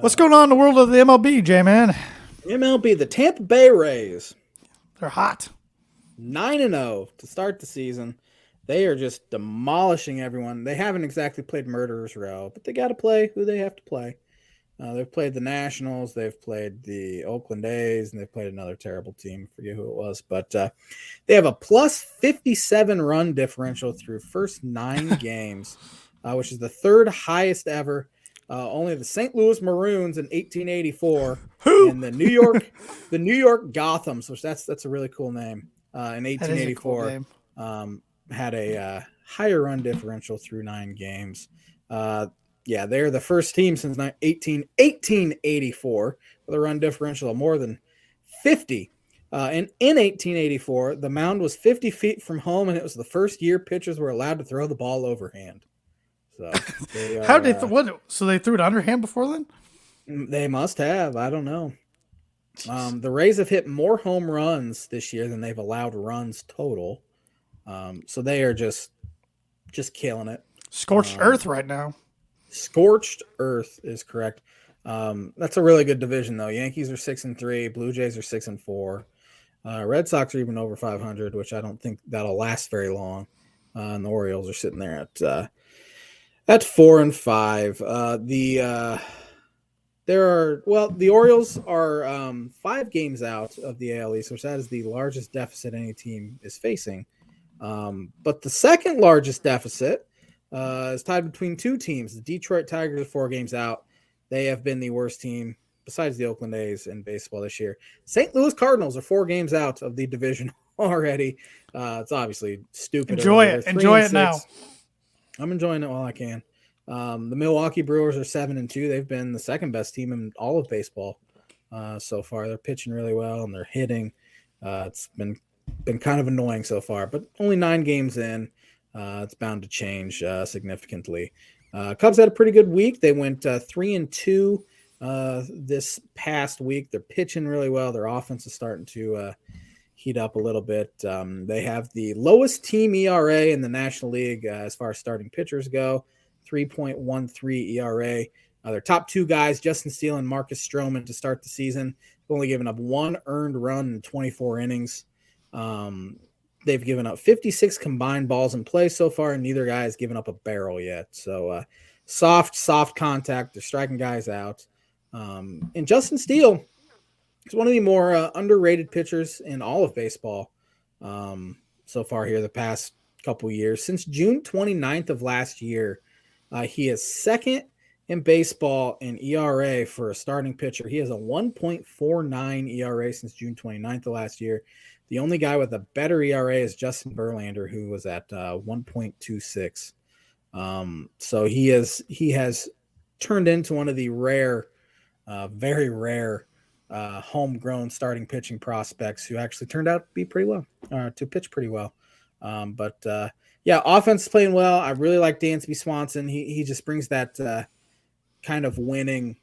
What's going on in the world of the MLB, J-Man? MLB, the Tampa Bay Rays, They're hot. 9-0 to start the season. They are just demolishing everyone. They haven't exactly played Murderers Row, but they got to play who they have to play. They've played the Nationals, they've played the Oakland A's, and they've played another terrible team. I forget who it was, but they have a plus 57 run differential through first 9 games, which is the third highest ever. Only the St. Louis Maroons in 1884 and the New York Gothams, which that's a really cool name. In 1884, cool had a higher run differential through 9 games. They're the first team since 1884 with a run differential of more than 50. And in 1884, the mound was 50 feet from home, and it was the first year pitchers were allowed to throw the ball overhand. So they are, so they threw it underhand before then? They must have. I don't know. The Rays have hit more home runs this year than they've allowed runs total. So they are just killing it. Scorched earth right now. Scorched earth is correct. That's a really good division, though. Yankees are 6-3. Blue Jays are 6-4. Red Sox are even over 500, which I don't think that'll last very long. And the Orioles are sitting there at 4-5. The Orioles are 5 games out of the AL East, which that is the largest deficit any team is facing. But the second largest deficit is tied between 2 teams. The Detroit Tigers are 4 games out. They have been the worst team besides the Oakland A's in baseball this year. St. Louis Cardinals are 4 games out of the division already. It's obviously stupid. Enjoy it now. I'm enjoying it while I can. The Milwaukee Brewers are 7-2. They've been the second best team in all of baseball so far. They're pitching really well and they're hitting. It's been kind of annoying so far, but only 9 games in. It's bound to change significantly. Cubs had a pretty good week. They went 3-2 this past week. They're pitching really well. Their offense is starting to heat up a little bit. They have the lowest team ERA in the National League as far as starting pitchers go, 3.13 ERA. Their top 2 guys, Justin Steele and Marcus Stroman, to start the season, have only given up 1 earned run in 24 innings. They've given up 56 combined balls in play so far, and neither guy has given up a barrel yet. So soft contact. They're striking guys out. And Justin Steele is one of the more underrated pitchers in all of baseball so far here the past couple years. Since June 29th of last year, he is second in baseball in ERA for a starting pitcher. He has a 1.49 ERA since June 29th of last year. The only guy with a better ERA is Justin Verlander, who was at 1.26. So he has turned into one of the very rare homegrown starting pitching prospects who actually turned out to be pretty well, to pitch pretty well. Offense is playing well. I really like Dansby Swanson. He just brings that kind of winning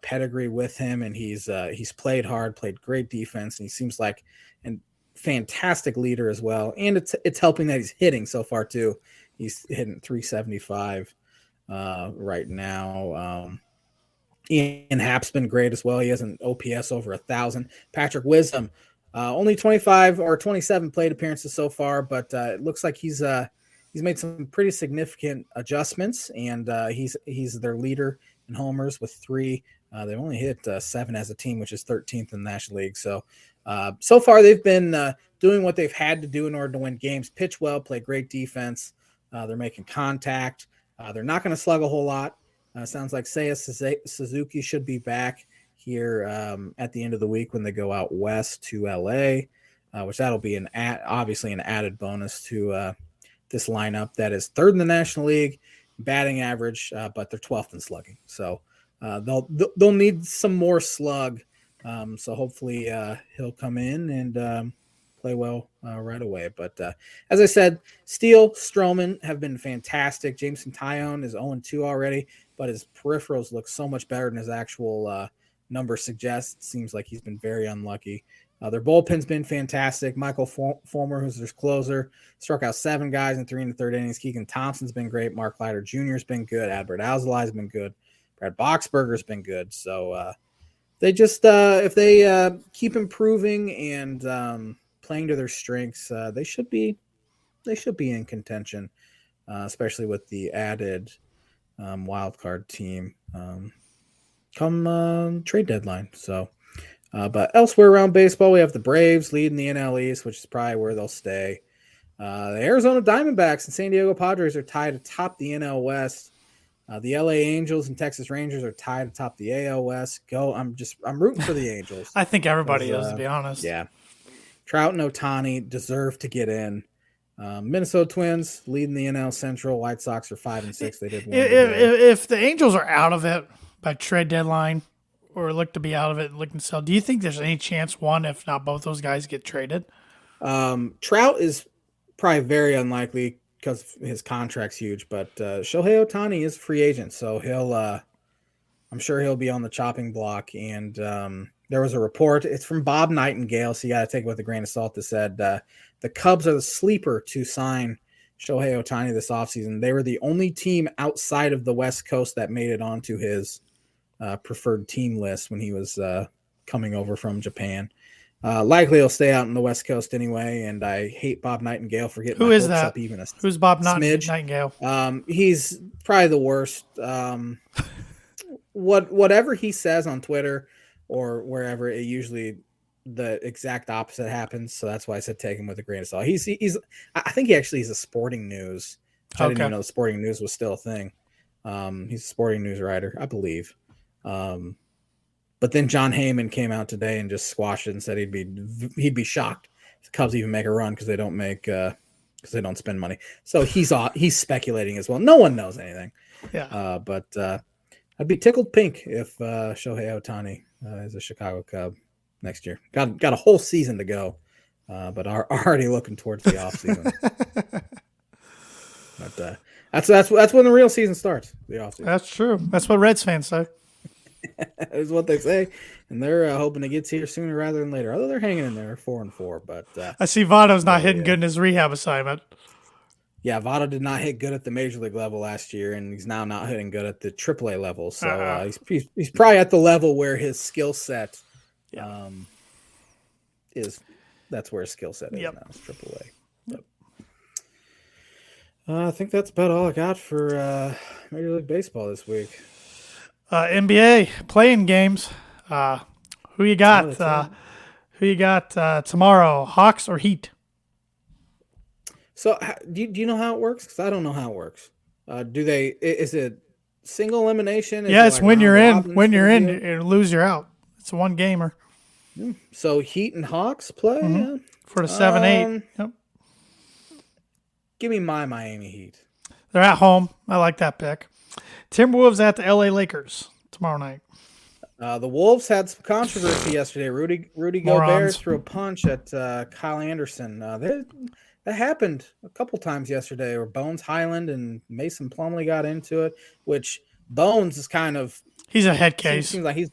pedigree with him, and he's played hard, played great defense, and he seems like a fantastic leader as well. And it's helping that he's hitting so far too. He's hitting 375 right now. Ian Happ's been great as well. He has an OPS over 1,000. Patrick Wisdom, only 25 or 27 plate appearances so far, but it looks like he's made some pretty significant adjustments, and he's their leader in homers with 3. They've only hit 7 as a team, which is 13th in the National League. So far they've been doing what they've had to do in order to win games. Pitch well, play great defense. They're making contact. They're not going to slug a whole lot. Sounds like Seiya Suzuki should be back here at the end of the week when they go out west to LA, which that'll be obviously an added bonus to this lineup that is 3rd in the National League batting average, but they're 12th in slugging. So they'll need some more slug. So hopefully he'll come in and play well right away. But as I said, Steele, Stroman have been fantastic. Jameson Taillon is 0-2 already, but his peripherals look so much better than his actual number suggests. Seems like he's been very unlucky. Their bullpen's been fantastic. Michael Fulmer, who's their closer, struck out 7 guys in 3 1/3 innings. Keegan Thompson's been great. Mark Leiter Jr. has been good. Adbert Alzolay has been good. Brad Boxberger's been good. So they just if they keep improving and playing to their strengths, they should be in contention, especially with the added wild card team come trade deadline. So, but elsewhere around baseball, we have the Braves leading the NL East, which is probably where they'll stay. The Arizona Diamondbacks and San Diego Padres are tied atop the NL West. The LA Angels and Texas Rangers are tied atop the AL West. I'm rooting for the Angels. I think everybody is, to be honest. Yeah. Trout and Ohtani deserve to get in. Minnesota Twins leading the NL Central. White Sox are 5-6. They did win if the Angels are out of it by trade deadline or look to be out of it and looking to sell, do you think there's any chance one, if not both those guys get traded? Trout is probably very unlikely because his contract's huge, but Shohei Ohtani is a free agent, so I'm sure he'll be on the chopping block. And there was a report, it's from Bob Nightingale, so you got to take it with a grain of salt, that said the Cubs are the sleeper to sign Shohei Ohtani this offseason. They were the only team outside of the West Coast that made it onto his preferred team list when he was coming over from Japan. Likely he'll stay out on the West Coast anyway, and I hate Bob Nightingale for getting Who my is hopes that? up even a Who's Bob smidge. Nightingale? He's probably the worst. Whatever he says on Twitter or wherever, it usually the exact opposite happens. So that's why I said take him with a grain of salt. I think he's a Sporting News. I didn't even know the Sporting News was still a thing. He's a Sporting News writer, I believe. But then John Heyman came out today and just squashed it and said he'd be shocked if the Cubs even make a run because they don't spend money. So he's speculating as well. No one knows anything. Yeah. But I'd be tickled pink if Shohei Ohtani is a Chicago Cub next year. Got a whole season to go, but are already looking towards the offseason. But that's when the real season starts. The offseason. That's true. That's what Reds fans say. Is what they say, and they're hoping it gets here sooner rather than later. Although they're hanging in there, 4-4. But I see Votto's not hitting good in his rehab assignment. Yeah, Votto did not hit good at the major league level last year, and he's now not hitting good at the AAA level. So he's probably at the level where his skill set is. That's where his skill set is now. It's AAA. Yep. I think that's about all I got for Major League Baseball this week. NBA playing games. Who you got? Who you got tomorrow? Hawks or Heat? So, do you know how it works? Because I don't know how it works. Is it single elimination? Yeah, it's like when you're in. When you're in, you lose, you're out. It's a one gamer. So Heat and Hawks play for the 7-8. Yep. Give me my Miami Heat. They're at home. I like that pick. Timberwolves at the LA Lakers tomorrow night. The Wolves had some controversy yesterday. Rudy Gobert threw a punch at Kyle Anderson. That happened a couple times yesterday where Bones Highland and Mason Plumlee got into it, which Bones is kind of... He's a head case. Seems like he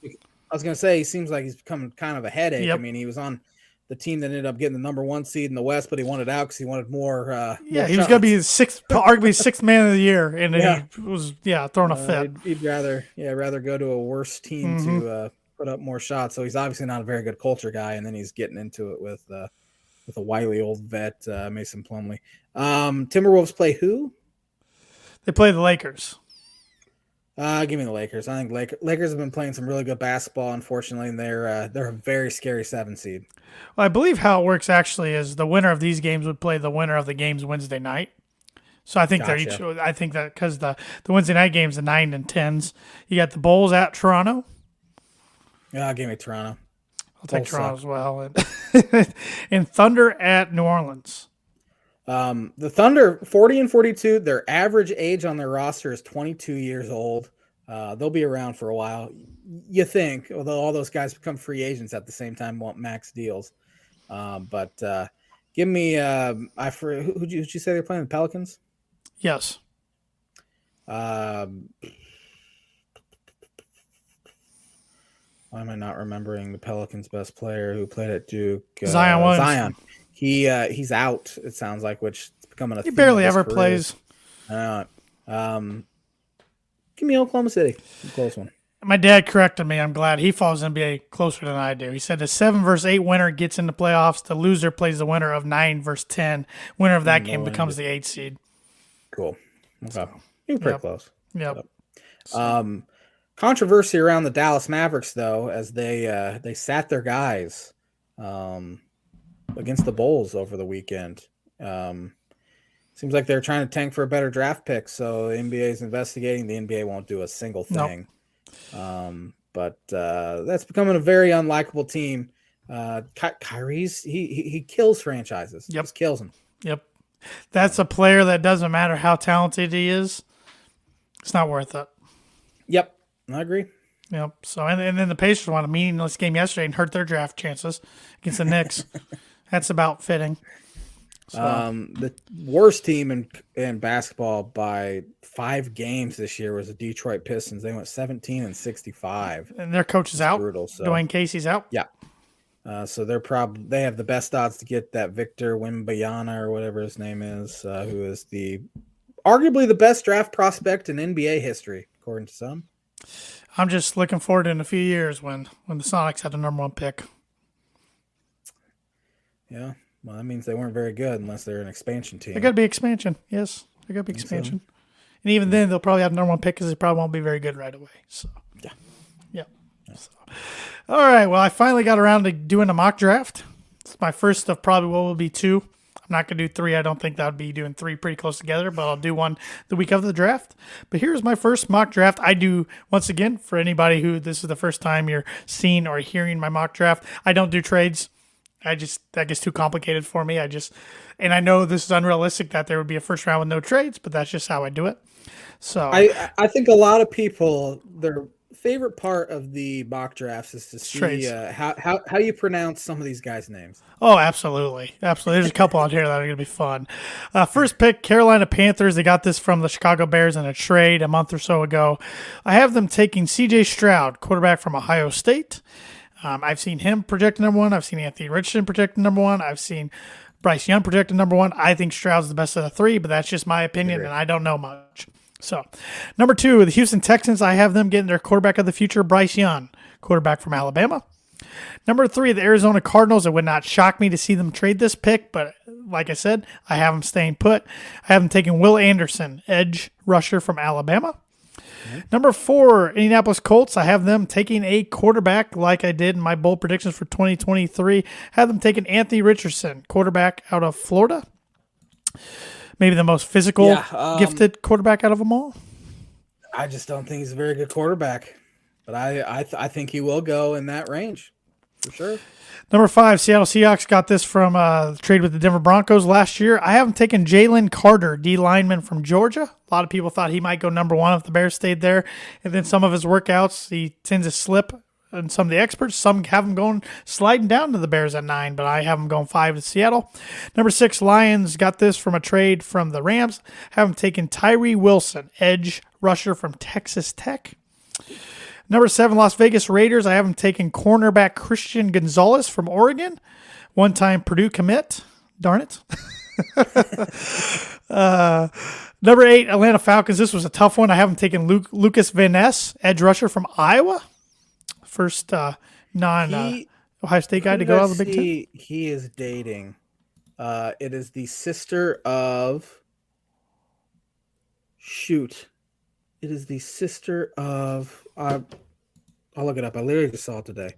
seems like he's becoming kind of a headache. Yep. I mean, he was on the team that ended up getting the number 1 seed in the West, but he wanted out because he wanted more. He was going to be arguably sixth man of the year, and he was throwing a fit. He'd rather go to a worse team to put up more shots. So he's obviously not a very good culture guy, and then he's getting into it with a wily old vet, Mason Plumlee. Timberwolves play who? They play the Lakers. Give me the Lakers. I think Lakers have been playing some really good basketball. Unfortunately, and they're a very scary 7 seed. Well, I believe how it works actually is the winner of these games would play the winner of the games Wednesday night. So I think they're each. I think that because the Wednesday night games, the 9 and 10s. You got the Bulls at Toronto. Yeah, give me Toronto. I'll take Toronto as well, and Thunder at New Orleans. The Thunder 40-42. Their average age on their roster is 22 years old. They'll be around for a while, you think, although all those guys become free agents at the same time, want max deals. But give me who'd you say they're playing? The Pelicans? Yes. Why am I not remembering the Pelicans' best player who played at Duke? Zion. He's out, it sounds like, which is becoming a theme. He barely ever plays. Give me Oklahoma City. A close one. My dad corrected me. I'm glad. He follows NBA closer than I do. He said the 7 versus 8 winner gets into playoffs. The loser plays the winner of 9 versus 10. Winner of that game becomes the 8 seed. Cool. Okay. You're pretty close. Yep. Controversy around the Dallas Mavericks, though, as they sat their guys against the Bulls over the weekend. Seems like they're trying to tank for a better draft pick, so the NBA is investigating. The NBA won't do a single thing. But that's becoming a very unlikable team. Kyrie's he kills franchises. Yep. Just kills them. Yep. That's a player that doesn't matter how talented he is. It's not worth it. Yep. I agree. Yep. So and then the Pacers won a meaningless game yesterday and hurt their draft chances against the Knicks. That's about fitting. So. The worst team in basketball by 5 games this year was the Detroit Pistons. They went 17-65. And their coach is out. Brutal. So. Dwayne Casey's out. Yeah. So they have the best odds to get that Victor Wembanyama or whatever his name is, who is arguably the best draft prospect in NBA history, according to some. I'm just looking forward to in a few years when the Sonics had the number 1 pick. Yeah. Well, that means they weren't very good unless they're an expansion team. They got to be expansion. Yes, they got to be expansion. So. And even then, they'll probably have number 1 pick because they probably won't be very good right away. So, yeah. So. All right. Well, I finally got around to doing a mock draft. It's my first of probably what will be 2. I'm not going to do 3. I don't think that would be doing 3 pretty close together, but I'll do one the week of the draft. But here's my first mock draft. I do, once again, for anybody who this is the first time you're seeing or hearing my mock draft, I don't do trades. That gets too complicated for me. And I know this is unrealistic that there would be a first round with no trades, but that's just how I do it. So I think a lot of people, their favorite part of the mock drafts is to see how you pronounce some of these guys' names. Oh, absolutely. Absolutely. There's a couple out here that are going to be fun. First pick, Carolina Panthers. They got this from the Chicago Bears in a trade a month or so ago. I have them taking C.J. Stroud, quarterback from Ohio State. I've seen him projected number 1. I've seen Anthony Richardson projected number 1. I've seen Bryce Young projected number 1. I think Stroud's the best of the 3, but that's just my opinion, and I don't know much. So, number 2, the Houston Texans. I have them getting their quarterback of the future, Bryce Young, quarterback from Alabama. Number 3, the Arizona Cardinals. It would not shock me to see them trade this pick, but like I said, I have them staying put. I have them taking Will Anderson, edge rusher from Alabama. Number 4, Indianapolis Colts. I have them taking a quarterback like I did in my bold predictions for 2023. Have them taking Anthony Richardson, quarterback out of Florida. Maybe the most physical, gifted quarterback out of them all. I just don't think he's a very good quarterback, but I think he will go in that range for sure. Number 5, Seattle Seahawks got this from trade with the Denver Broncos last year. I haven't taken Jalen Carter, D lineman from Georgia. A lot of people thought he might go number 1 if the Bears stayed there. And then some of his workouts, he tends to slip. And some of the experts, some have him going sliding down to the Bears at 9, but I have him going 5 to Seattle. Number 6, Lions got this from a trade from the Rams. Have him taken Tyree Wilson, edge rusher from Texas Tech. Number 7, Las Vegas Raiders. I have them taking cornerback Christian Gonzalez from Oregon. One-time Purdue commit. Darn it. Number 8, Atlanta Falcons. This was a tough one. I have them taking Lucas Van Ness, edge rusher from Iowa. First non-Ohio State guy to go out of the Big Ten. He is dating. It is the sister of... Shoot. It is the sister of... I'll look it up. I literally just saw it today.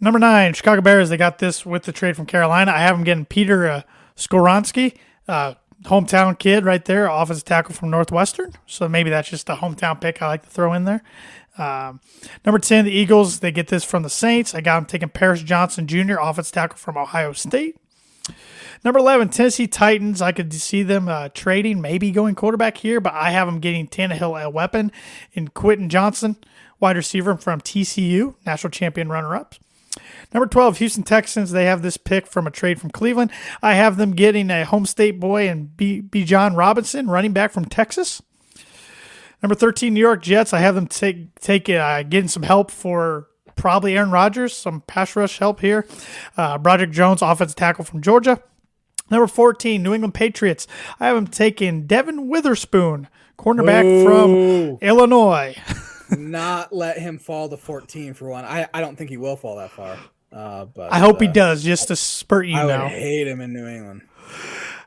Number 9, Chicago Bears. They got this with the trade from Carolina. I have them getting Peter Skoronski, hometown kid right there, offensive tackle from Northwestern. So maybe that's just a hometown pick I like to throw in there. Number 10, the Eagles. They get this from the Saints. I got them taking Paris Johnson Jr., offensive tackle from Ohio State. Number 11, Tennessee Titans. I could see them trading, maybe going quarterback here, but I have them getting Tannehill a weapon in Quentin Johnson, wide receiver from TCU, national champion runner-ups. Number 12, Houston Texans. They have this pick from a trade from Cleveland. I have them getting a home state boy and Bijan Robinson, running back from Texas. Number 13, New York Jets. I have them getting some help for probably Aaron Rodgers, some pass rush help here. Broderick Jones, offensive tackle from Georgia. Number 14, New England Patriots. I have him taking Devin Witherspoon, cornerback from Illinois. Not let him fall to 14 for one. I don't think he will fall that far. But I hope he does, just to spurt you I now. would hate him in New England.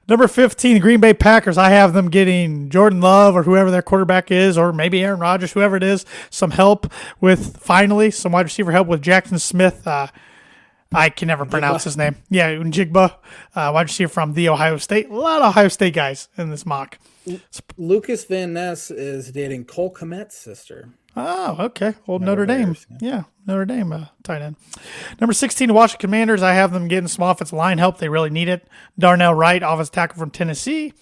Number 15, Green Bay Packers. I have them getting Jordan Love or whoever their quarterback is, or maybe Aaron Rodgers, whoever it is, some help with, finally, some wide receiver help with Jackson Smith. I can never pronounce his name. Yeah, Njigba, wide receiver from the Ohio State. A lot of Ohio State guys in this mock. Lucas Van Ness is dating Cole Kmet's sister. Oh, okay. Old Notre Dame. Yeah, Notre Dame tight end. Number 16, Washington Commanders. I have them getting some offensive line help. They really need it. Darnell Wright, offensive tackle from Tennessee.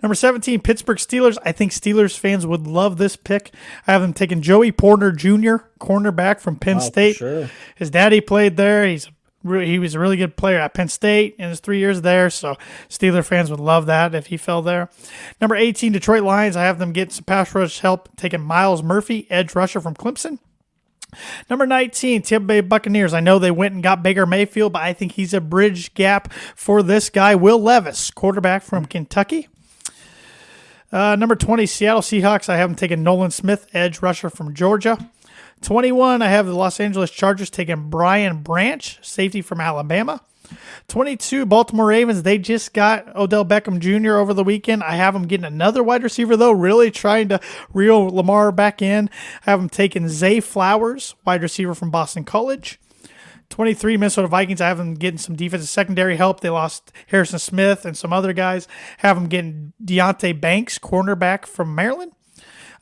Number 17, Pittsburgh Steelers. I think Steelers fans would love this pick. I have them taking Joey Porter Jr., cornerback from Penn State. Sure. His daddy played there. He was a really good player at Penn State in his 3 years there, so Steeler fans would love that if he fell there. Number 18, Detroit Lions. I have them get some pass rush help, taking Miles Murphy, edge rusher from Clemson. Number 19, Tampa Bay Buccaneers. I know they went and got Baker Mayfield, but I think he's a bridge gap for this guy, Will Levis, quarterback from Kentucky. Number 20, Seattle Seahawks. I have them taking Nolan Smith, edge rusher from Georgia. 21, I have the Los Angeles Chargers taking Brian Branch, safety from Alabama. 22, Baltimore Ravens. They just got Odell Beckham Jr. over the weekend. I have them getting another wide receiver, though, really trying to reel Lamar back in. I have them taking Zay Flowers, wide receiver from Boston College. 23, Minnesota Vikings. I have them getting some defensive secondary help. They lost Harrison Smith and some other guys. Have them getting Deontay Banks, cornerback from Maryland.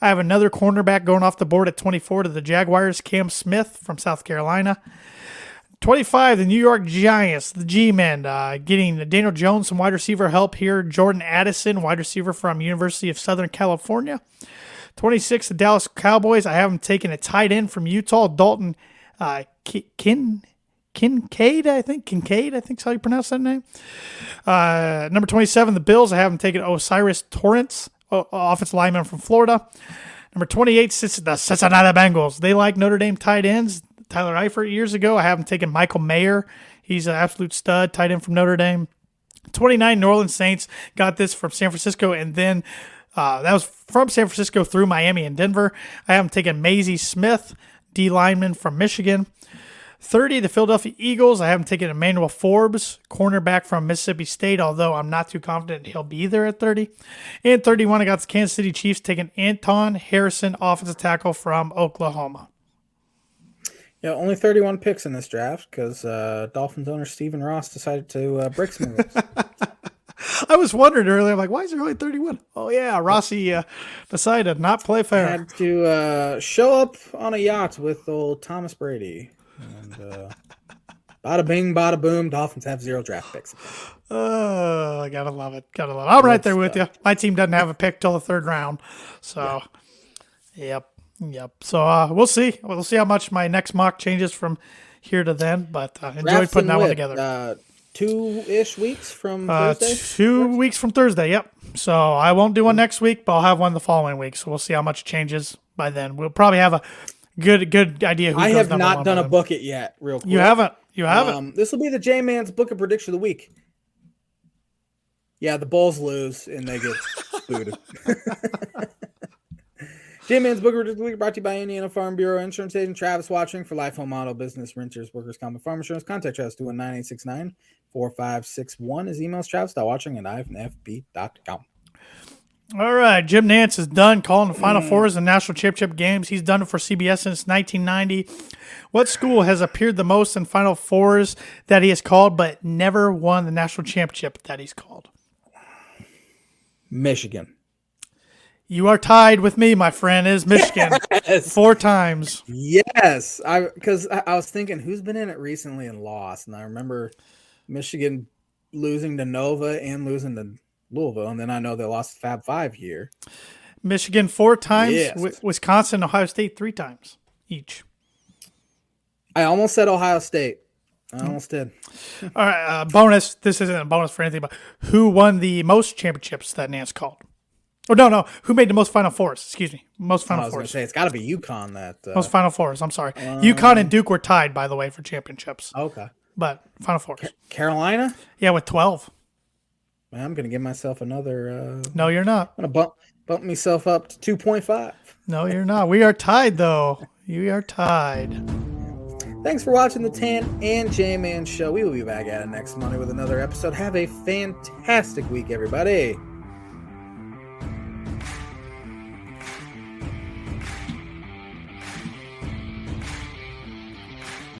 I have another cornerback going off the board at 24 to the Jaguars, Cam Smith from South Carolina. 25, the New York Giants, the G-Men, getting Daniel Jones, some wide receiver help here. Jordan Addison, wide receiver from University of Southern California. 26, the Dallas Cowboys. I have them taking a tight end from Utah, Dalton Kincaid, I think is how you pronounce that name. Number 27, the Bills. I have them taking Osiris Torrance, offensive lineman from Florida. Number 28, the Cincinnati Bengals. They like Notre Dame tight ends. Tyler Eifert years ago. I have him taking Michael Mayer. He's an absolute stud, tight end from Notre Dame. 29, New Orleans Saints. Got this from San Francisco, and then that was from San Francisco through Miami and Denver. I have him taking Maisie Smith, D lineman from Michigan. 30, the Philadelphia Eagles. I have him taking Emmanuel Forbes, cornerback from Mississippi State, although I'm not too confident he'll be there at 30. And 31, I got the Kansas City Chiefs taking Anton Harrison, offensive tackle from Oklahoma. Yeah, only 31 picks in this draft because Dolphins owner Stephen Ross decided to break some rules. I was wondering earlier, I'm like, why is there only 31? Oh, yeah, Rossi decided not play fair. Had to show up on a yacht with old Thomas Brady. And bada bing, bada boom, Dolphins have 0 draft picks. Oh, I gotta love it. I'm right there with you. My team doesn't have a pick till the 3rd round. So, Yep. So we'll see. We'll see how much my next mock changes from here to then. But enjoyed putting that one together. 2-ish weeks from Thursday? 2 weeks from Thursday, yep. So I won't do one next week, but I'll have one the following week. So we'll see how much changes by then. We'll probably have a good idea who I goes have number not one done by a then. book it yet, real quick. You haven't? This will be the J-Man's Book of Prediction of the Week. Yeah, the Bulls lose and they get booted. J-Man's Book of Prediction of the Week brought to you by Indiana Farm Bureau Insurance Agent Travis Watching for life, home, auto, business, renters, workers' comp, and farm insurance. Contact Travis 219-869-4561. His email is travis.watching@ifnfb.com. All right, Jim Nantz is done calling the Final Fours and National Championship games. He's done it for CBS since 1990. What school has appeared the most in Final Fours that he has called but never won the national championship that he's called? Michigan. You are tied with me, my friend. It is Michigan. Yes. 4 times. Yes. Because I was thinking, who's been in it recently and lost? And I remember Michigan losing to Nova and losing to Louisville, and then I know they lost the Fab Five here. Michigan 4 times. Yes. Wisconsin, Ohio State 3 times each. I almost said Ohio State. I almost did. All right, bonus. This isn't a bonus for anything, but who won the most championships that Nance called? Oh, no. Who made the most Final Fours? Excuse me. Most Final I was going to Fours. say, it's got to be UConn that. Most Final Fours. I'm sorry. UConn and Duke were tied, by the way, for championships. Okay. But Final Fours. Carolina? Yeah, with 12. I'm gonna give myself another. No, you're not. I'm gonna bump myself up to 2.5. No, you're not. We are tied, though. You are tied. Thanks for watching the Tan and J-Man Show. We will be back at it next Monday with another episode. Have a fantastic week, everybody.